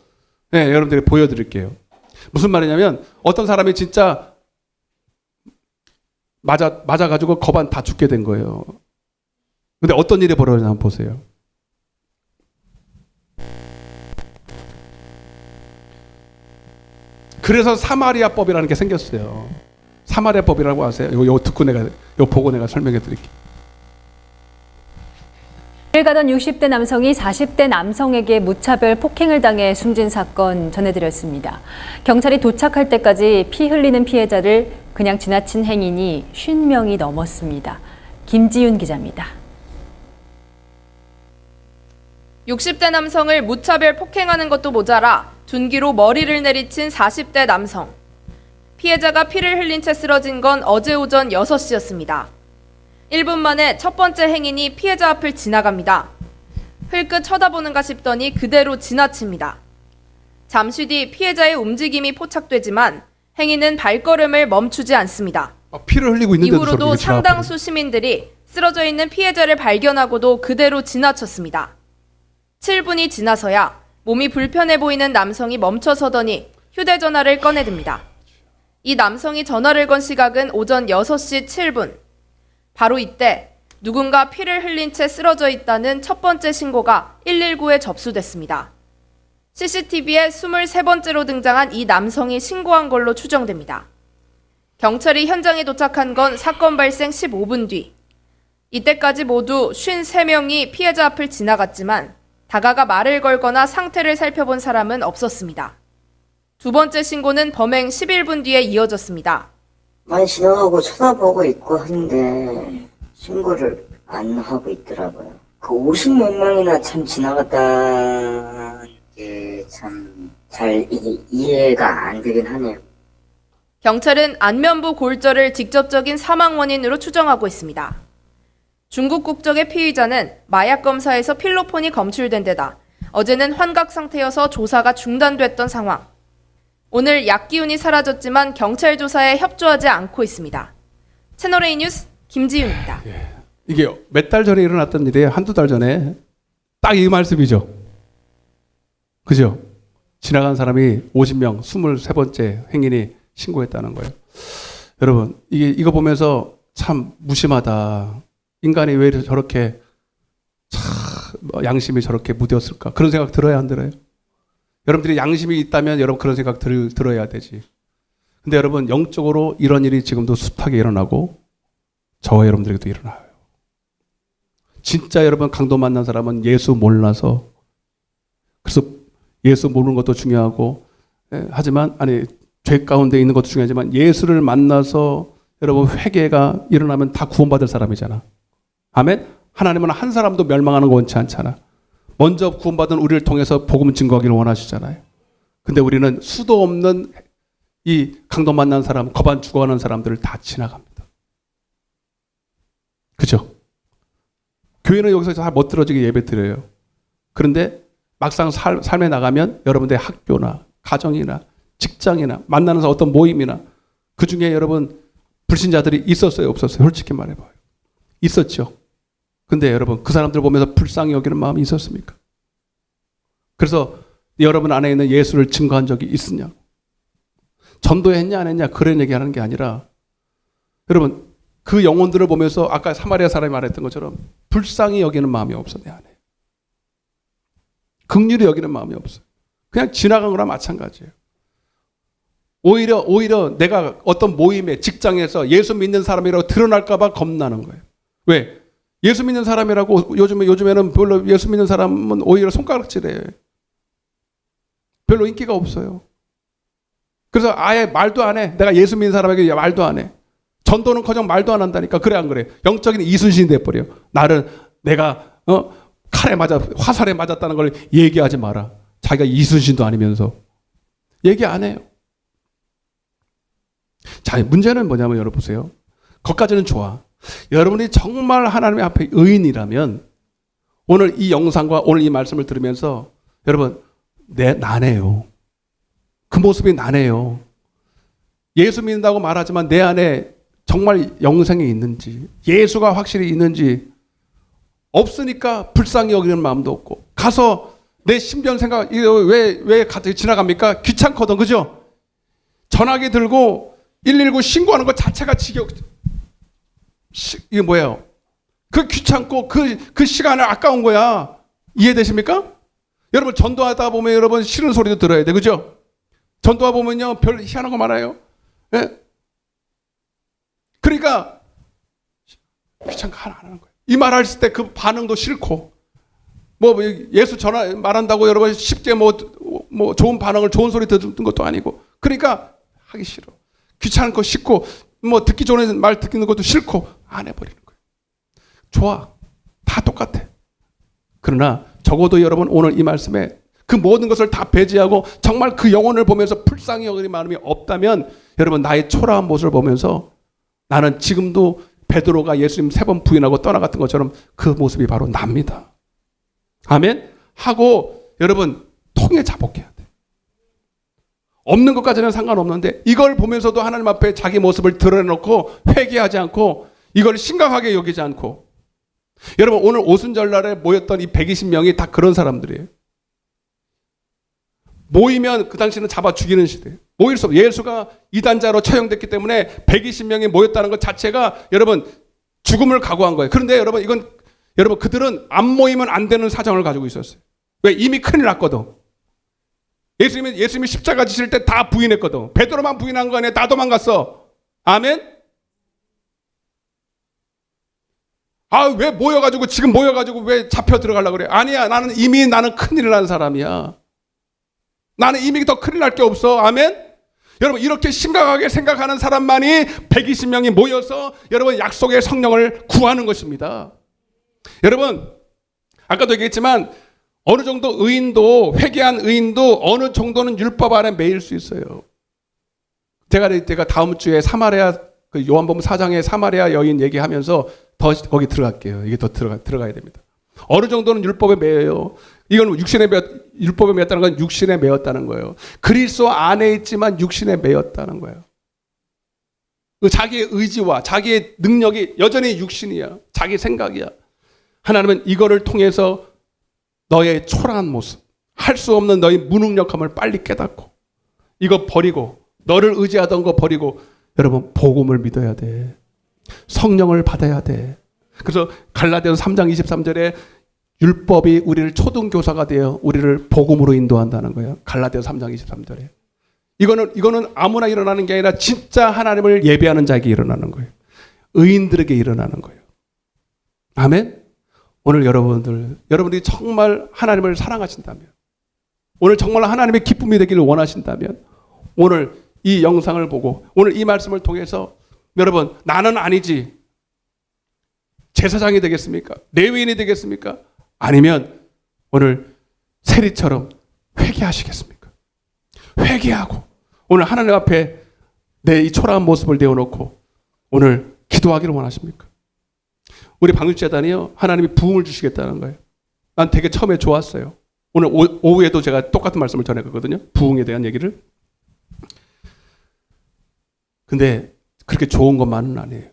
여러분들이 보여드릴게요. 무슨 말이냐면 어떤 사람이 진짜 맞아가지고 거반 다 죽게 된 거예요. 근데 어떤 일이 벌어졌나 한번 보세요. 그래서 사마리아법이라는 게 생겼어요. 사마리아법이라고 아세요? 이거 듣고 이거 보고 내가 설명해 드릴게요. 길 가던 60대 남성이 40대 남성에게 무차별 폭행을 당해 숨진 사건 전해드렸습니다. 경찰이 도착할 때까지 피 흘리는 피해자를 그냥 지나친 행인이 50명이 넘었습니다. 김지윤 기자입니다. 60대 남성을 무차별 폭행하는 것도 모자라 둔기로 머리를 내리친 40대 남성. 피해자가 피를 흘린 채 쓰러진 건 어제 오전 6시였습니다. 1분 만에 첫 번째 행인이 피해자 앞을 지나갑니다. 흘끗 쳐다보는가 싶더니 그대로 지나칩니다. 잠시 뒤 피해자의 움직임이 포착되지만 행인은 발걸음을 멈추지 않습니다. 피를 흘리고 있는데도 이후로도 상당수 시민들이 쓰러져 있는 피해자를 발견하고도 그대로 지나쳤습니다. 7분이 지나서야 몸이 불편해 보이는 남성이 멈춰서더니 휴대전화를 꺼내듭니다. 이 남성이 전화를 건 시각은 오전 6시 7분. 바로 이때 누군가 피를 흘린 채 쓰러져 있다는 첫 번째 신고가 119에 접수됐습니다. CCTV에 23번째로 등장한 이 남성이 신고한 걸로 추정됩니다. 경찰이 현장에 도착한 건 사건 발생 15분 뒤. 이때까지 모두 53명이 피해자 앞을 지나갔지만 다가가 말을 걸거나 상태를 살펴본 사람은 없었습니다. 두 번째 신고는 범행 11분 뒤에 이어졌습니다. 많이 지나가고 쳐다보고 있고 한데 신고를 안 하고 있더라고요. 그 50몇 명이나 참 지나갔다는 게 참 잘 이해가 안 되긴 하네요. 경찰은 안면부 골절을 직접적인 사망 원인으로 추정하고 있습니다. 중국 국적의 피의자는 마약 검사에서 필로폰이 검출된 데다 어제는 환각 상태여서 조사가 중단됐던 상황. 오늘 약 기운이 사라졌지만 경찰 조사에 협조하지 않고 있습니다. 채널A 뉴스 김지윤입니다. 이게 몇 달 전에 일어났던 일이에요. 한두 달 전에. 딱 이 말씀이죠. 그죠? 지나간 사람이 50명, 23번째 행인이 신고했다는 거예요. 여러분, 이거 보면서 참 무심하다. 인간이 왜 저렇게 양심이 저렇게 무뎌었을까? 그런 생각 들어야 안 들어요? 여러분들이 양심이 있다면 여러분 그런 생각 들어야 되지. 근데 여러분 영적으로 이런 일이 지금도 숱하게 일어나고 저와 여러분들에게도 일어나요. 진짜 여러분 강도 만난 사람은 예수 몰라서, 그래서 예수 모르는 것도 중요하고, 하지만 죄 가운데 있는 것도 중요하지만 예수를 만나서 여러분 회개가 일어나면 다 구원받을 사람이잖아. 아멘? 하나님은 한 사람도 멸망하는 거 원치 않잖아. 먼저 구원받은 우리를 통해서 복음 증거하기를 원하시잖아요. 근데 우리는 수도 없는 이 강도 만난 사람, 거반 죽어가는 사람들을 다 지나갑니다. 그죠? 교회는 여기서 잘 멋들어지게 예배 드려요. 그런데 막상 삶에 나가면 여러분들의 학교나 가정이나 직장이나 만나는 어떤 모임이나 그 중에 여러분 불신자들이 있었어요, 없었어요? 솔직히 말해봐요. 있었죠. 근데 여러분 그 사람들 보면서 불쌍히 여기는 마음이 있었습니까? 그래서 여러분 안에 있는 예수를 증거한 적이 있으냐? 전도했냐 안 했냐 그런 얘기하는 게 아니라 여러분 그 영혼들을 보면서 아까 사마리아 사람이 말했던 것처럼 불쌍히 여기는 마음이 없어 내 안에. 긍휼히 여기는 마음이 없어. 그냥 지나간 거랑 마찬가지예요. 오히려 내가 어떤 모임에 직장에서 예수 믿는 사람이라고 드러날까 봐 겁나는 거예요. 왜? 예수 믿는 사람이라고 요즘에는 별로 예수 믿는 사람은 오히려 손가락질해요. 별로 인기가 없어요. 그래서 아예 말도 안 해. 내가 예수 믿는 사람에게 말도 안 해. 전도는커녕 말도 안 한다니까. 그래 안 그래? 영적인 이순신이 돼버려. 나를 내가 칼에 맞아 화살에 맞았다는 걸 얘기하지 마라. 자기가 이순신도 아니면서 얘기 안 해요. 자, 문제는 뭐냐면 여러분 보세요. 거기까지는 좋아. 여러분이 정말 하나님 앞에 의인이라면 오늘 이 영상과 오늘 이 말씀을 들으면서 여러분 나네요. 그 모습이 나네요. 예수 믿는다고 말하지만 내 안에 정말 영생이 있는지, 예수가 확실히 있는지 없으니까 불쌍히 여기는 마음도 없고, 가서 내 신변 생각, 왜 지나갑니까? 귀찮거든, 그죠? 전화기 들고 119 신고하는 것 자체가 이게 뭐예요? 그 귀찮고 그 시간을 아까운 거야. 이해되십니까? 여러분 전도하다 보면 여러분 싫은 소리도 들어야 돼, 그죠? 전도하다 보면요 별 희한한 거 많아요. 예? 그러니까 귀찮고 하나 안 하는 거예요. 이 말할 때 그 반응도 싫고, 예수 전화 말한다고 여러분 쉽게 좋은 반응을 좋은 소리 듣는 것도 아니고, 그러니까 하기 싫어. 귀찮고 싫고 듣기 좋은 말 듣는 것도 싫고 안 해버리는 거예요. 좋아, 다 똑같아. 그러나 적어도 여러분 오늘 이 말씀에 그 모든 것을 다 배제하고 정말 그 영혼을 보면서 불쌍히 여기는 마음이 없다면 여러분 나의 초라한 모습을 보면서 나는 지금도 베드로가 예수님 3번 부인하고 떠나갔던 것처럼 그 모습이 바로 납니다. 아멘? 하고 여러분 통에 자복해야 돼. 없는 것까지는 상관없는데 이걸 보면서도 하나님 앞에 자기 모습을 드러내놓고 회개하지 않고 이걸 심각하게 여기지 않고, 여러분 오늘 오순절날에 모였던 이 120명이 다 그런 사람들이에요. 모이면 그 당시는 잡아 죽이는 시대예요. 모일 수 없어요. 예수가 이단자로 처형됐기 때문에 120명이 모였다는 것 자체가 여러분 죽음을 각오한 거예요. 그런데 여러분 그들은 안 모이면 안 되는 사정을 가지고 있었어요. 왜? 이미 큰일 났거든. 예수님이 십자가 지실 때 다 부인했거든. 베드로만 부인한 거 아니야. 다 도망갔어. 아멘? 왜 지금 모여가지고 왜 잡혀 들어가려고 그래? 아니야. 나는 큰일 난 사람이야. 나는 이미 더 큰일 날 게 없어. 아멘? 여러분 이렇게 심각하게 생각하는 사람만이 120명이 모여서 여러분 약속의 성령을 구하는 것입니다. 여러분 아까도 얘기했지만 어느 정도 회개한 의인도 어느 정도는 율법 안에 매일 수 있어요. 제가 다음 주에 사마리아 요한복음 4장의 사마리아 여인 얘기하면서 더 거기 들어갈게요. 이게 더 들어가야 됩니다. 어느 정도는 율법에 매여요. 이건 율법에 매였다는 건 육신에 매였다는 거예요. 그리스도 안에 있지만 육신에 매였다는 거예요. 그 자기의 의지와 자기의 능력이 여전히 육신이야. 자기 생각이야. 하나님은 이거를 통해서 너의 초라한 모습, 할 수 없는 너의 무능력함을 빨리 깨닫고 이거 버리고 너를 의지하던 거 버리고 여러분 복음을 믿어야 돼. 성령을 받아야 돼. 그래서 갈라디아서 3장 23절에 율법이 우리를 초등교사가 되어 우리를 복음으로 인도한다는 거예요. 갈라디아서 3장 23절에. 이거는 아무나 일어나는 게 아니라 진짜 하나님을 예배하는 자에게 일어나는 거예요. 의인들에게 일어나는 거예요. 아멘. 오늘 여러분들이 정말 하나님을 사랑하신다면, 오늘 정말 하나님의 기쁨이 되기를 원하신다면, 오늘 이 영상을 보고 오늘 이 말씀을 통해서 여러분 나는 아니지 제사장이 되겠습니까? 레위인이 되겠습니까? 아니면 오늘 세리처럼 회개하시겠습니까? 회개하고 오늘 하나님 앞에 내 이 초라한 모습을 내어놓고 오늘 기도하기를 원하십니까? 우리 방울재단이요 하나님이 부흥을 주시겠다는 거예요. 난 되게 처음에 좋았어요. 오늘 오후에도 제가 똑같은 말씀을 전했거든요. 부흥에 대한 얘기를. 근데 그렇게 좋은 것만은 아니에요.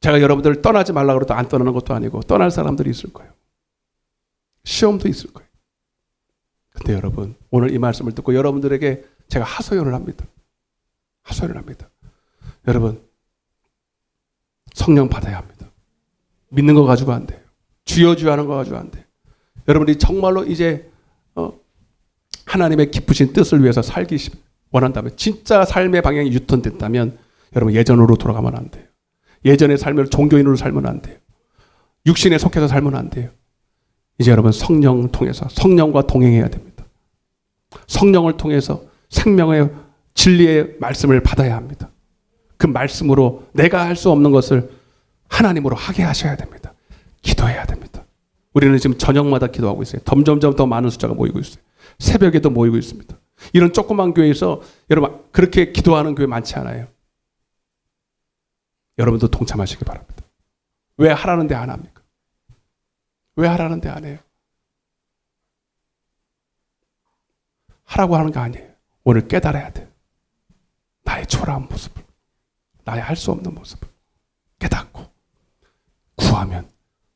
제가 여러분들을 떠나지 말라고 해도 안 떠나는 것도 아니고 떠날 사람들이 있을 거예요. 시험도 있을 거예요. 근데 여러분 오늘 이 말씀을 듣고 여러분들에게 제가 하소연을 합니다. 하소연을 합니다. 여러분 성령 받아야 합니다. 믿는 거 가지고 안 돼요. 주여 주여 하는 거 가지고 안 돼요. 여러분이 정말로 이제 하나님의 기쁘신 뜻을 위해서 살기 원한다면 진짜 삶의 방향이 유턴됐다면 여러분 예전으로 돌아가면 안 돼요. 예전의 삶을 종교인으로 살면 안 돼요. 육신에 속해서 살면 안 돼요. 이제 여러분 성령 통해서 성령과 동행해야 됩니다. 성령을 통해서 생명의 진리의 말씀을 받아야 합니다. 그 말씀으로 내가 할 수 없는 것을 하나님으로 하게 하셔야 됩니다. 기도해야 됩니다. 우리는 지금 저녁마다 기도하고 있어요. 점점점 더 많은 숫자가 모이고 있어요. 새벽에도 모이고 있습니다. 이런 조그만 교회에서 여러분 그렇게 기도하는 교회 많지 않아요. 여러분도 동참하시기 바랍니다. 왜 하라는데 안 합니까? 왜 하라는데 안 해요? 하라고 하는 거 아니에요. 오늘 깨달아야 돼요. 나의 초라한 모습을, 나의 할 수 없는 모습을 깨닫고 구하면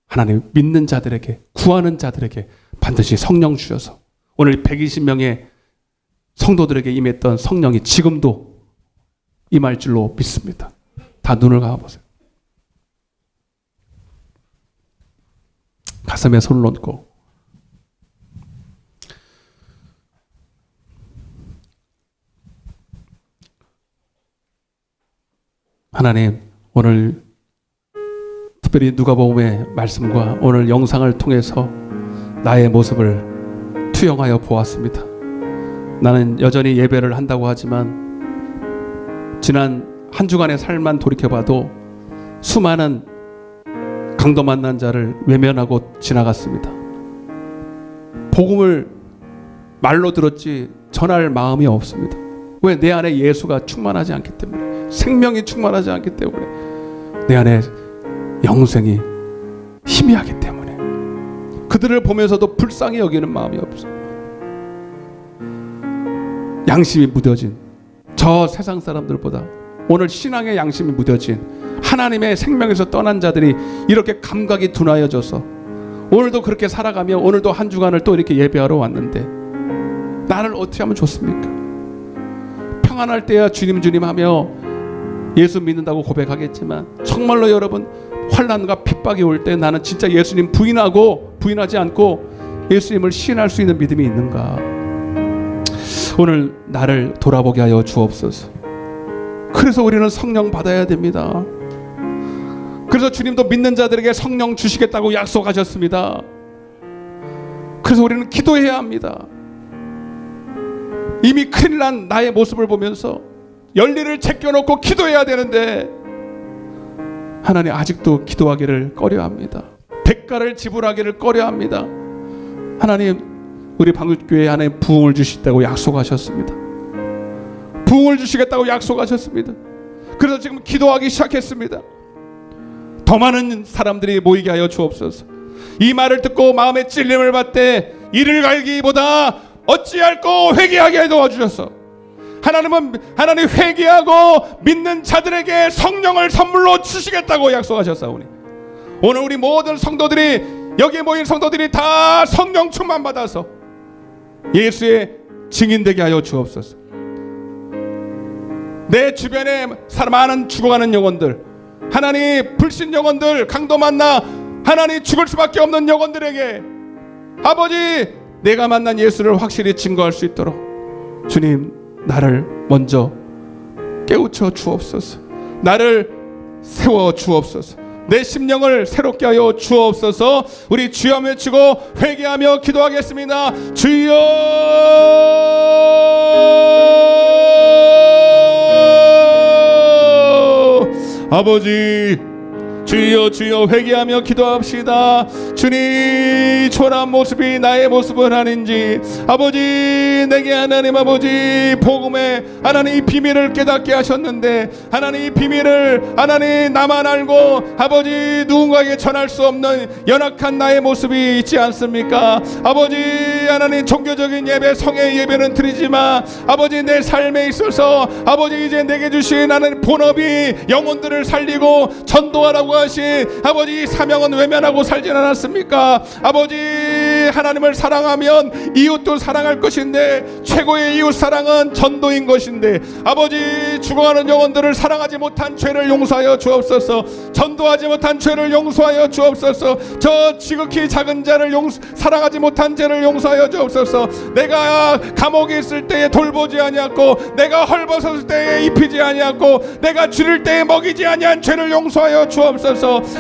하나님 믿는 자들에게, 구하는 자들에게 반드시 성령 주셔서 오늘 120명의 성도들에게 임했던 성령이 지금도 임할 줄로 믿습니다. 다 눈을 감아보세요. 가슴에 손을 얹고 하나님 오늘 특별히 누가복음의 말씀과 오늘 영상을 통해서 나의 모습을 투영하여 보았습니다. 나는 여전히 예배를 한다고 하지만 지난 한 주간의 삶만 돌이켜봐도 수많은 강도 만난 자를 외면하고 지나갔습니다. 복음을 말로 들었지 전할 마음이 없습니다. 왜? 내 안에 예수가 충만하지 않기 때문에, 생명이 충만하지 않기 때문에, 내 안에 영생이 희미하기 때문에 그들을 보면서도 불쌍히 여기는 마음이 없어. 양심이 무뎌진 저 세상 사람들보다 오늘 신앙의 양심이 무뎌진 하나님의 생명에서 떠난 자들이 이렇게 감각이 둔하여져서 오늘도 그렇게 살아가며 오늘도 한 주간을 또 이렇게 예배하러 왔는데 나를 어떻게 하면 좋습니까? 평안할 때야 주님 주님 하며 예수 믿는다고 고백하겠지만 정말로 여러분 환난과 핍박이 올 때 나는 진짜 예수님 부인하지 않고 예수님을 시인할 수 있는 믿음이 있는가? 오늘 나를 돌아보게 하여 주옵소서. 그래서 우리는 성령 받아야 됩니다. 그래서 주님도 믿는 자들에게 성령 주시겠다고 약속하셨습니다. 그래서 우리는 기도해야 합니다. 이미 큰일 난 나의 모습을 보면서 열리를 제껴놓고 기도해야 되는데 하나님 아직도 기도하기를 꺼려합니다. 대가를 지불하기를 꺼려합니다. 하나님 우리 방울교회에 하나님 부흥을 주시겠다고 약속하셨습니다. 부흥을 주시겠다고 약속하셨습니다. 그래서 지금 기도하기 시작했습니다. 더 많은 사람들이 모이게 하여 주옵소서. 이 말을 듣고 마음의 찔림을 받되 이를 갈기보다 어찌할꼬 회개하게 해 도와주셔서 하나님 회개하고 믿는 자들에게 성령을 선물로 주시겠다고 약속하셨사오니 오늘 우리 모든 성도들이 여기에 모인 성도들이 다 성령 충만 받아서 예수의 증인되게 하여 주옵소서. 내 주변에 많은 죽어가는 영혼들, 하나님 불신 영혼들, 강도 만나 하나님 죽을 수밖에 없는 영혼들에게 아버지 내가 만난 예수를 확실히 증거할 수 있도록 주님 나를 먼저 깨우쳐 주옵소서. 나를 세워 주옵소서. 내 심령을 새롭게 하여 주옵소서. 우리 주여 외치고 회개하며 기도하겠습니다. 주여 아버지 주여 주여 회개하며 기도합시다. 주님 초라한 모습이 나의 모습은 아닌지 아버지 내게 하나님 아버지 복음의 하나님 이 비밀을 깨닫게 하셨는데 하나님 이 비밀을 하나님 나만 알고 아버지 누군가에게 전할 수 없는 연약한 나의 모습이 있지 않습니까? 아버지 하나님 종교적인 예배 성의 예배는 드리지만 아버지 내 삶에 있어서 아버지 이제 내게 주신 하나님 본업이 영혼들을 살리고 전도하라고 하신 아버지 사명은 외면하고 살진 않았습니까? 아버지 하나님을 사랑하면 이웃도 사랑할 것인데 최고의 이웃 사랑은 전도인 것인데 아버지 죽어가는 영혼들을 사랑하지 못한 죄를 용서하여 주옵소서. 전도하지 못한 죄를 용서하여 주옵소서. 저 지극히 작은 자를 사랑하지 못한 죄를 용서하여 주옵소서. 내가 감옥에 있을 때에 돌보지 아니하고 내가 헐벗었을 때에 입히지 아니하고 내가 줄일 때에 먹이지 아니한 죄를 용서하여 주옵소서.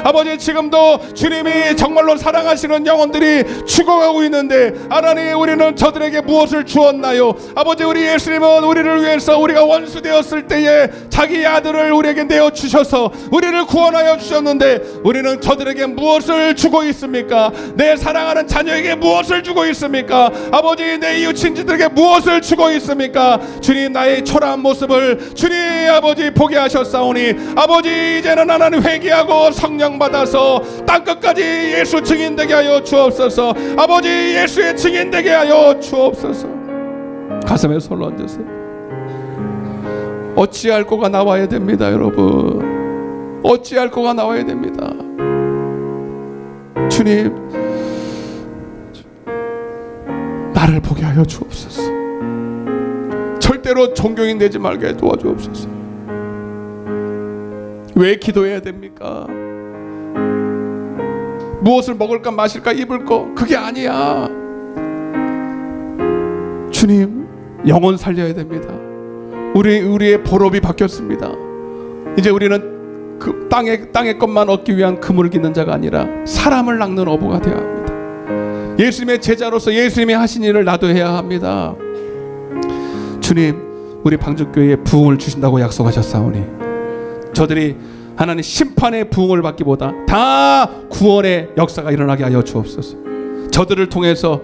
아버지 지금도 주님이 정말로 사랑하시는 영혼들이 죽어가고 있는데 하나님 우리는 저들에게 무엇을 주었나요? 아버지 우리 예수님은 우리를 위해서 우리가 원수 되었을 때에 자기 아들을 우리에게 내어주셔서 우리를 구원하여 주셨는데 우리는 저들에게 무엇을 주고 있습니까? 내 사랑하는 자녀에게 무엇을 주고 있습니까? 아버지 내 이웃 친지들에게 무엇을 주고 있습니까? 주님 나의 초라한 모습을 주님 아버지 보게 하셨사오니 아버지 이제는 하나님 회개하고 성령 받아서 땅끝까지 예수 증인되게 하여 주옵소서. 아버지 예수의 증인되게 하여 주옵소서. 가슴에 손을 얹으세요. 어찌할 거가 나와야 됩니다 여러분. 어찌할 거가 나와야 됩니다. 주님 나를 보게 하여 주옵소서. 절대로 종교인 되지 말게 도와주옵소서. 왜 기도해야 됩니까? 무엇을 먹을까 마실까 입을 거 그게 아니야. 주님 영혼 살려야 됩니다. 우리의 본업이 바뀌었습니다. 이제 우리는 그 땅의 것만 얻기 위한 그물을 깃는 자가 아니라 사람을 낚는 어부가 되어야 합니다. 예수님의 제자로서 예수님이 하신 일을 나도 해야 합니다. 주님 우리 방주교회에 부흥을 주신다고 약속하셨사오니 저들이 하나님 심판의 부흥을 받기보다 다 구원의 역사가 일어나게 하여 주옵소서. 저들을 통해서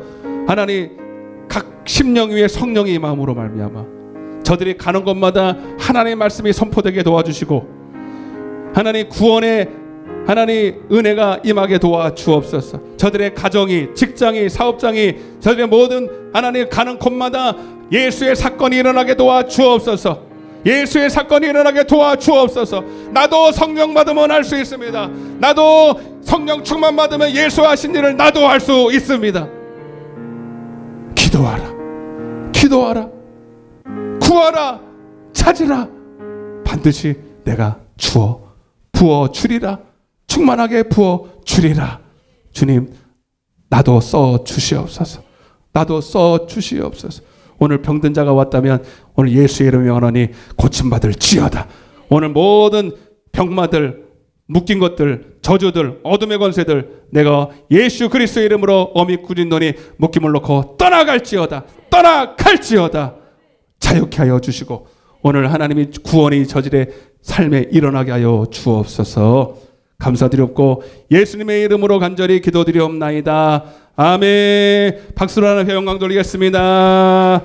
하나님 각 심령 위에 성령이 임함으로 말미암아 저들이 가는 곳마다 하나님의 말씀이 선포되게 도와주시고 하나님 구원의 하나님 은혜가 임하게 도와주옵소서. 저들의 가정이 직장이 사업장이 저들의 모든 하나님 가는 곳마다 예수의 사건이 일어나게 도와주옵소서. 예수의 사건이 일어나게 도와주옵소서. 나도 성령 받으면 할 수 있습니다. 나도 성령 충만 받으면 예수 하신 일을 나도 할 수 있습니다. 기도하라 기도하라 구하라 찾으라 반드시 내가 부어 주리라. 충만하게 부어 주리라. 주님 나도 써 주시옵소서. 나도 써 주시옵소서. 오늘 병든 자가 왔다면 오늘 예수의 이름을 명하노니 고침받을 지어다. 오늘 모든 병마들 묶인 것들 저주들 어둠의 권세들 내가 예수 그리스도의 이름으로 어미 꾸짖노니 묶임을 놓고 떠나갈지어다. 떠나갈지어다. 자유케 하여 주시고 오늘 하나님이 구원이 저질의 삶에 일어나게 하여 주옵소서. 감사드렸고 예수님의 이름으로 간절히 기도드리옵나이다. 아멘. 박수로 하나 회영광 돌리겠습니다.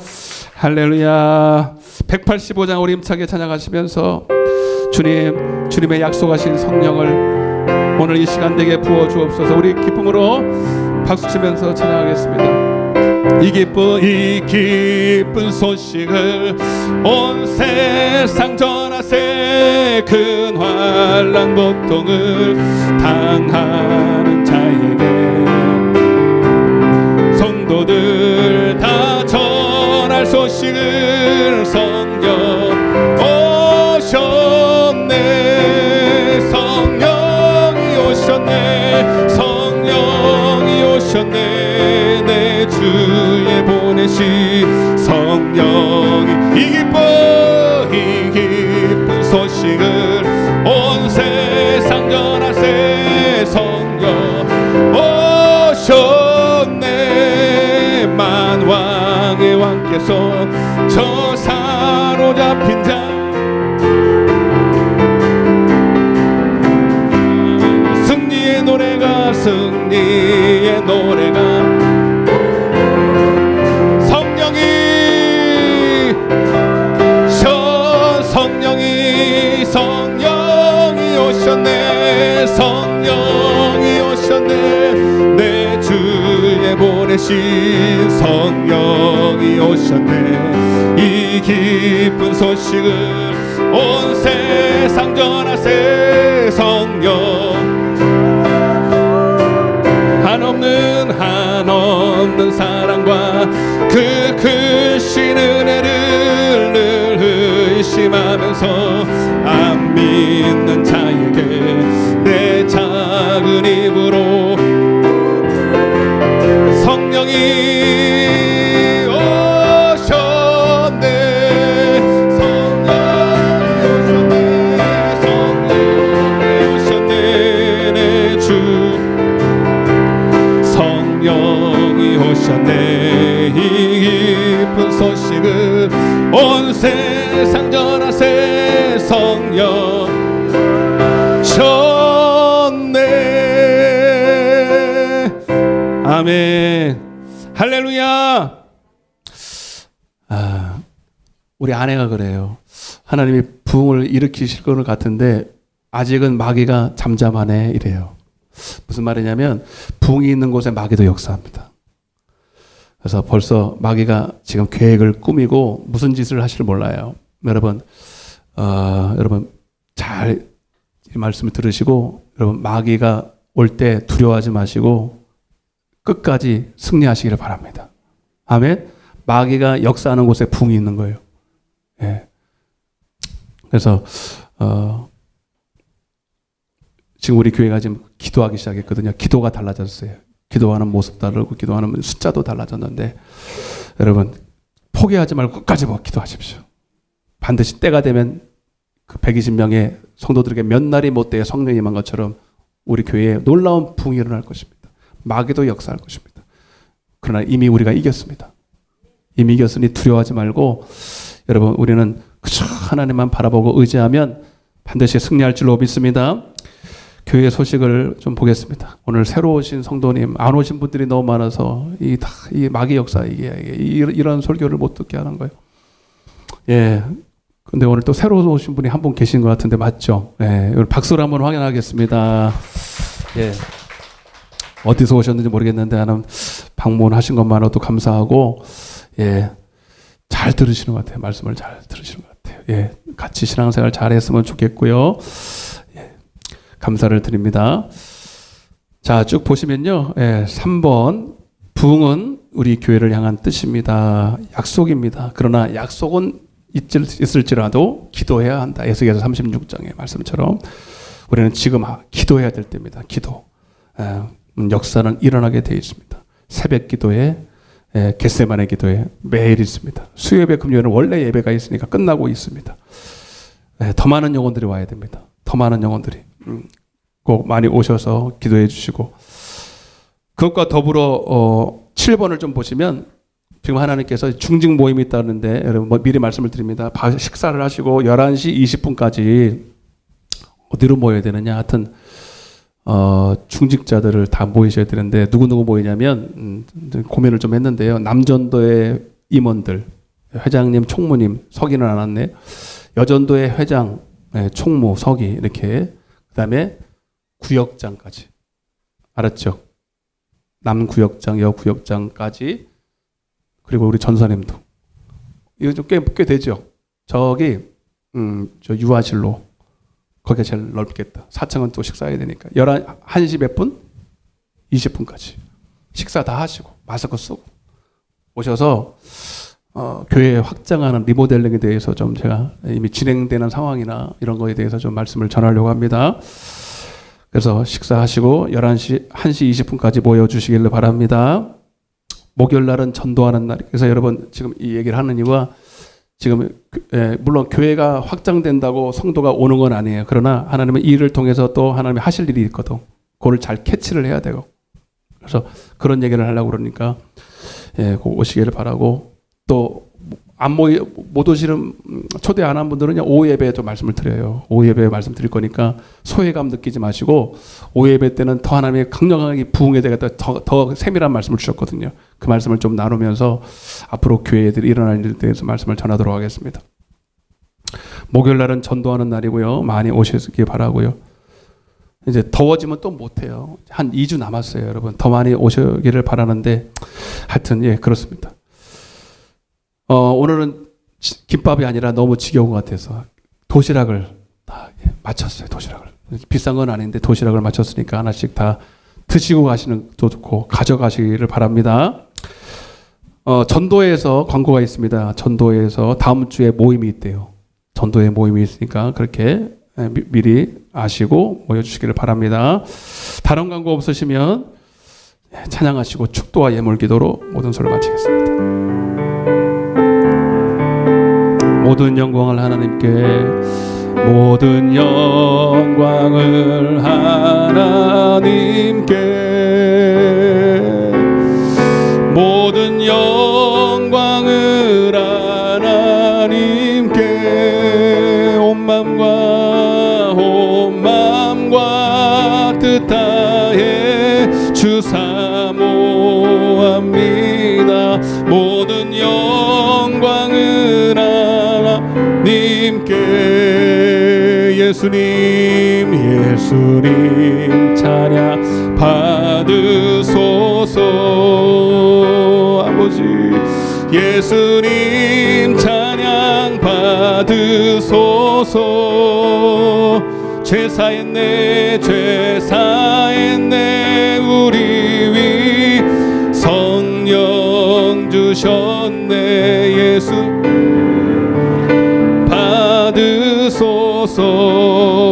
할렐루야. 185장 우리 힘차게 찬양하시면서 주님의 약속하신 성령을 오늘 이 시간 내게 부어 주옵소서. 우리 기쁨으로 박수치면서 찬양하겠습니다. 이 기쁜 소식을 온 세상 전하세. 큰 환난 고통을 당하는 자에게 성도들 다 전할 소식을. 성령 오셨네, 성령이 오셨네, 성령이 오셨네. 내 주에 보내신 성령이 이 기쁜 소식을 온 세상 전하세. 성령 오셨네. 만왕의 왕께서 저 사로잡힌 자 승리의 노래가 승리의 노래가 성령이 오셨네, 성령이 오셨네. 내 주에 보내신 성령이 오셨네. 이 기쁜 소식을 온 세상 전하세. 성령 한없는 사랑과 그 크신 은혜를 늘 의심하면서 안 믿는 자에게 내 작은 입으로 성령이 오셨네, 성령이 오셨네, 성령이 오셨네. 내 주 성령이 오셨네. 이 기쁜 소식을 온 세상 전하세. 성령 오셨네. 아멘. 할렐루야. 우리 아내가 그래요. 하나님이 부흥을 일으키실 것 같은데 아직은 마귀가 잠잠하네 이래요. 무슨 말이냐면 부흥이 있는 곳에 마귀도 역사합니다. 그래서 벌써 마귀가 지금 계획을 꾸미고 무슨 짓을 하실 몰라요. 여러분 잘 이 말씀을 들으시고, 여러분 마귀가 올 때 두려워하지 마시고 끝까지 승리하시기를 바랍니다. 아멘. 마귀가 역사하는 곳에 부흥이 있는 거예요. 예. 그래서 지금 우리 교회가 지금 기도하기 시작했거든요. 기도가 달라졌어요. 기도하는 모습 다르고 기도하는 숫자도 달라졌는데, 여러분 포기하지 말고 끝까지 기도하십시오. 반드시 때가 되면 그 120명의 성도들에게 몇 날이 못 돼야 성령이 임한 것처럼 우리 교회에 놀라운 부흥이 일어날 것입니다. 마귀도 역사할 것입니다. 그러나 이미 우리가 이겼습니다. 이미 이겼으니 두려워하지 말고, 여러분 우리는 그저 하나님만 바라보고 의지하면 반드시 승리할 줄로 믿습니다. 교회 소식을 좀 보겠습니다. 오늘 새로 오신 성도님, 안 오신 분들이 너무 많아서 이 마귀 역사, 이런 설교를 못 듣게 하는 거예요. 예. 근데 오늘 또 새로 오신 분이 한 분 계신 것 같은데 맞죠? 예. 오늘 박수로 한번 확인하겠습니다. 예. 어디서 오셨는지 모르겠는데 하나님 방문하신 것만으로도 감사하고, 예. 잘 들으시는 것 같아요. 말씀을 잘 들으시는 것 같아요. 예. 같이 신앙생활 잘 했으면 좋겠고요. 예. 감사를 드립니다. 자, 쭉 보시면요. 예. 3번. 부흥은 우리 교회를 향한 뜻입니다. 약속입니다. 그러나 약속은 있을지라도 기도해야 한다. 에스겔서 36장의 말씀처럼 우리는 지금 기도해야 될 때입니다. 기도. 역사는 일어나게 되어 있습니다. 새벽 기도에, 겟세마네 기도에 매일 있습니다. 수요예배 금요일은 원래 예배가 있으니까 끝나고 있습니다. 더 많은 영혼들이 와야 됩니다. 더 많은 영혼들이 꼭 많이 오셔서 기도해 주시고, 그것과 더불어 7번을 좀 보시면 지금 하나님께서 중직 모임이 있다는데, 여러분 미리 말씀을 드립니다. 식사를 하시고 11시 20분까지 어디로 모여야 되느냐. 하여튼 중직자들을 다 모이셔야 되는데 누구 모이냐면 고민을 좀 했는데요. 남전도의 임원들, 회장님, 총무님, 서기는 안 왔네. 여전도의 회장, 총무, 서기 이렇게, 그 다음에 구역장까지. 알았죠? 남구역장, 여구역장까지 그리고 우리 전사님도. 이거 좀 꽤 되죠. 저기 저 유아실로 거기가 제일 넓겠다. 4층은 또 식사해야 되니까 1시 몇 분? 20분까지 식사 다 하시고 마스크 쓰고 오셔서 교회 확장하는 리모델링에 대해서 좀 제가 이미 진행되는 상황이나 이런 거에 대해서 좀 말씀을 전하려고 합니다. 그래서 식사하시고 1시 20분까지 모여주시길 바랍니다. 목요일 날은 전도하는 날. 그래서 여러분 지금 이 얘기를 하는 이유가 지금 물론 교회가 확장된다고 성도가 오는 건 아니에요. 그러나 하나님은 이 일을 통해서 또 하나님이 하실 일이 있거든. 그거를 잘 캐치를 해야 되고. 그래서 그런 얘기를 하려고 그러니까 꼭 오시기를 바라고 또 못 오시는 초대 안 한 분들은 오후 예배에 좀 말씀을 드려요. 오후 예배에 말씀 드릴 거니까 소외감 느끼지 마시고 오후 예배 때는 더 하나님의 강력하게 부흥에 대해 더 세밀한 말씀을 주셨거든요. 그 말씀을 좀 나누면서 앞으로 교회들이 일어날 일에 대해서 말씀을 전하도록 하겠습니다. 목요일 날은 전도하는 날이고요. 많이 오시길 바라고요. 이제 더워지면 또 못해요. 한 2주 남았어요, 여러분. 더 많이 오시기를 바라는데 하여튼 그렇습니다. 오늘은 김밥이 아니라 너무 지겨운 것 같아서 도시락을 다 마쳤어요. 도시락을 비싼 건 아닌데 도시락을 마쳤으니까 하나씩 다 드시고 가시는 것도 좋고 가져가시기를 바랍니다. 전도회에서 광고가 있습니다. 전도회에서 다음 주에 모임이 있대요. 전도회 모임이 있으니까 그렇게 미리 아시고 모여주시기를 바랍니다. 다른 광고 없으시면 찬양하시고 축도와 예물기도로 모든 소를 마치겠습니다. 모든 영광을 하나님께, 모든 영광을 하나님께, 모든 영광을 하나님께, 온 맘과 뜻 다해 주 사모합니다. 모든 영광을 하나님께, 예수님 찬양 받으소서. 아버지 예수님 찬양 받으소서. 죄사했네 우리 위 성령 주셨네. 예수 받으소서.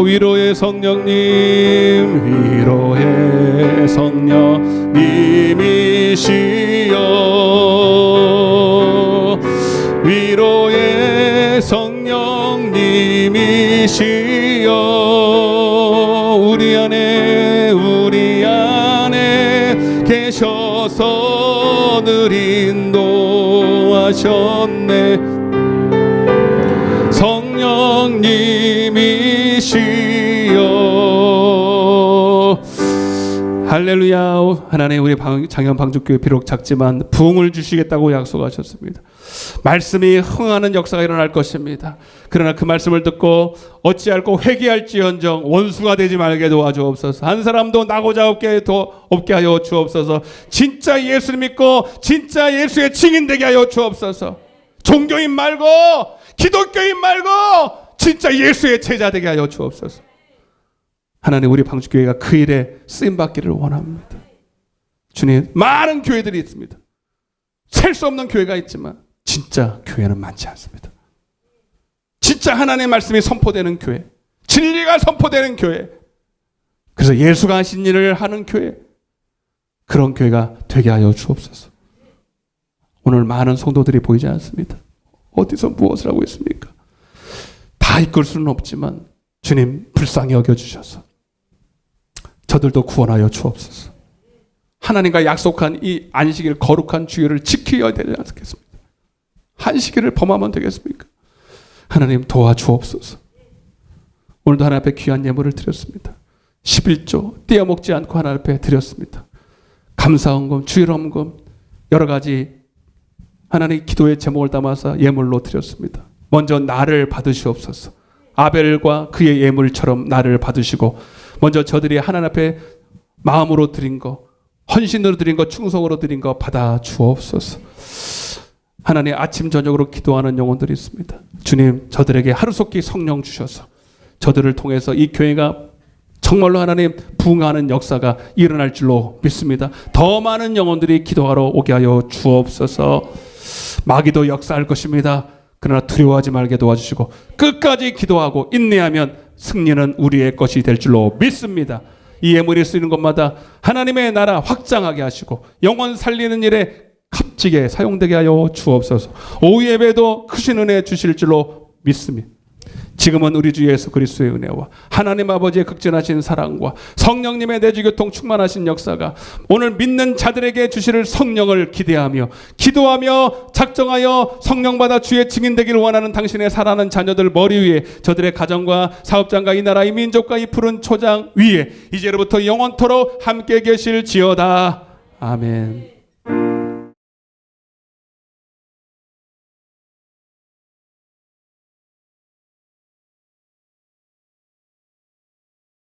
위로의 성령님이시여, 위로의 성령님이시여, 우리 안에 계셔서 늘 인도하셨네. 성령님이시여. 할렐루야. 하나님, 우리 장현 방주교회 비록 작지만 부흥을 주시겠다고 약속하셨습니다. 말씀이 흥하는 역사가 일어날 것입니다. 그러나 그 말씀을 듣고 어찌할꼬 회개할지언정 원수가 되지 말게 도와주옵소서. 한 사람도 나고자 없게 하여 주옵소서. 진짜 예수를 믿고 진짜 예수의 증인되게 하여 주옵소서. 종교인 말고 기독교인 말고 진짜 예수의 제자 되게 하여 주옵소서. 하나님, 우리 방주교회가 그 일에 쓰임받기를 원합니다. 주님, 많은 교회들이 있습니다. 셀 수 없는 교회가 있지만 진짜 교회는 많지 않습니다. 진짜 하나님의 말씀이 선포되는 교회, 진리가 선포되는 교회, 그래서 예수가 하신 일을 하는 교회, 그런 교회가 되게 하여 주옵소서. 오늘 많은 성도들이 보이지 않습니다. 어디서 무엇을 하고 있습니까? 다 이끌 수는 없지만 주님 불쌍히 여겨주셔서 저들도 구원하여 주옵소서. 하나님과 약속한 이 안식일 거룩한 주일을 지켜야 되지 않겠습니까? 한식일을 범하면 되겠습니까? 하나님 도와주옵소서. 오늘도 하나님 앞에 귀한 예물을 드렸습니다. 11조 떼어먹지 않고 하나님 앞에 드렸습니다. 감사헌금, 주일헌금, 여러 가지 하나님 기도의 제목을 담아서 예물로 드렸습니다. 먼저 나를 받으시옵소서. 아벨과 그의 예물처럼 나를 받으시고 먼저 저들이 하나님 앞에 마음으로 드린 거, 헌신으로 드린 거, 충성으로 드린 거 받아 주옵소서. 하나님 아침 저녁으로 기도하는 영혼들이 있습니다. 주님, 저들에게 하루속히 성령 주셔서 저들을 통해서 이 교회가 정말로 하나님 부흥하는 역사가 일어날 줄로 믿습니다. 더 많은 영혼들이 기도하러 오게 하여 주옵소서. 마귀도 역사할 것입니다. 그러나 두려워하지 말게 도와주시고 끝까지 기도하고 인내하면 승리는 우리의 것이 될 줄로 믿습니다. 이 예물이 쓰이는 것마다 하나님의 나라 확장하게 하시고 영혼 살리는 일에 값지게 사용되게 하여 주옵소서. 오후 예배도 크신 은혜 주실 줄로 믿습니다. 지금은 우리 주 예수 그리스도의 은혜와 하나님 아버지의 극진하신 사랑과 성령님의 내주교통 충만하신 역사가 오늘 믿는 자들에게 주실 성령을 기대하며 기도하며 작정하여 성령 받아 주의 증인되기를 원하는 당신의 사랑하는 자녀들 머리 위에 저들의 가정과 사업장과 이 나라 이 민족과 이 푸른 초장 위에 이제로부터 영원토록 함께 계실지어다. 아멘.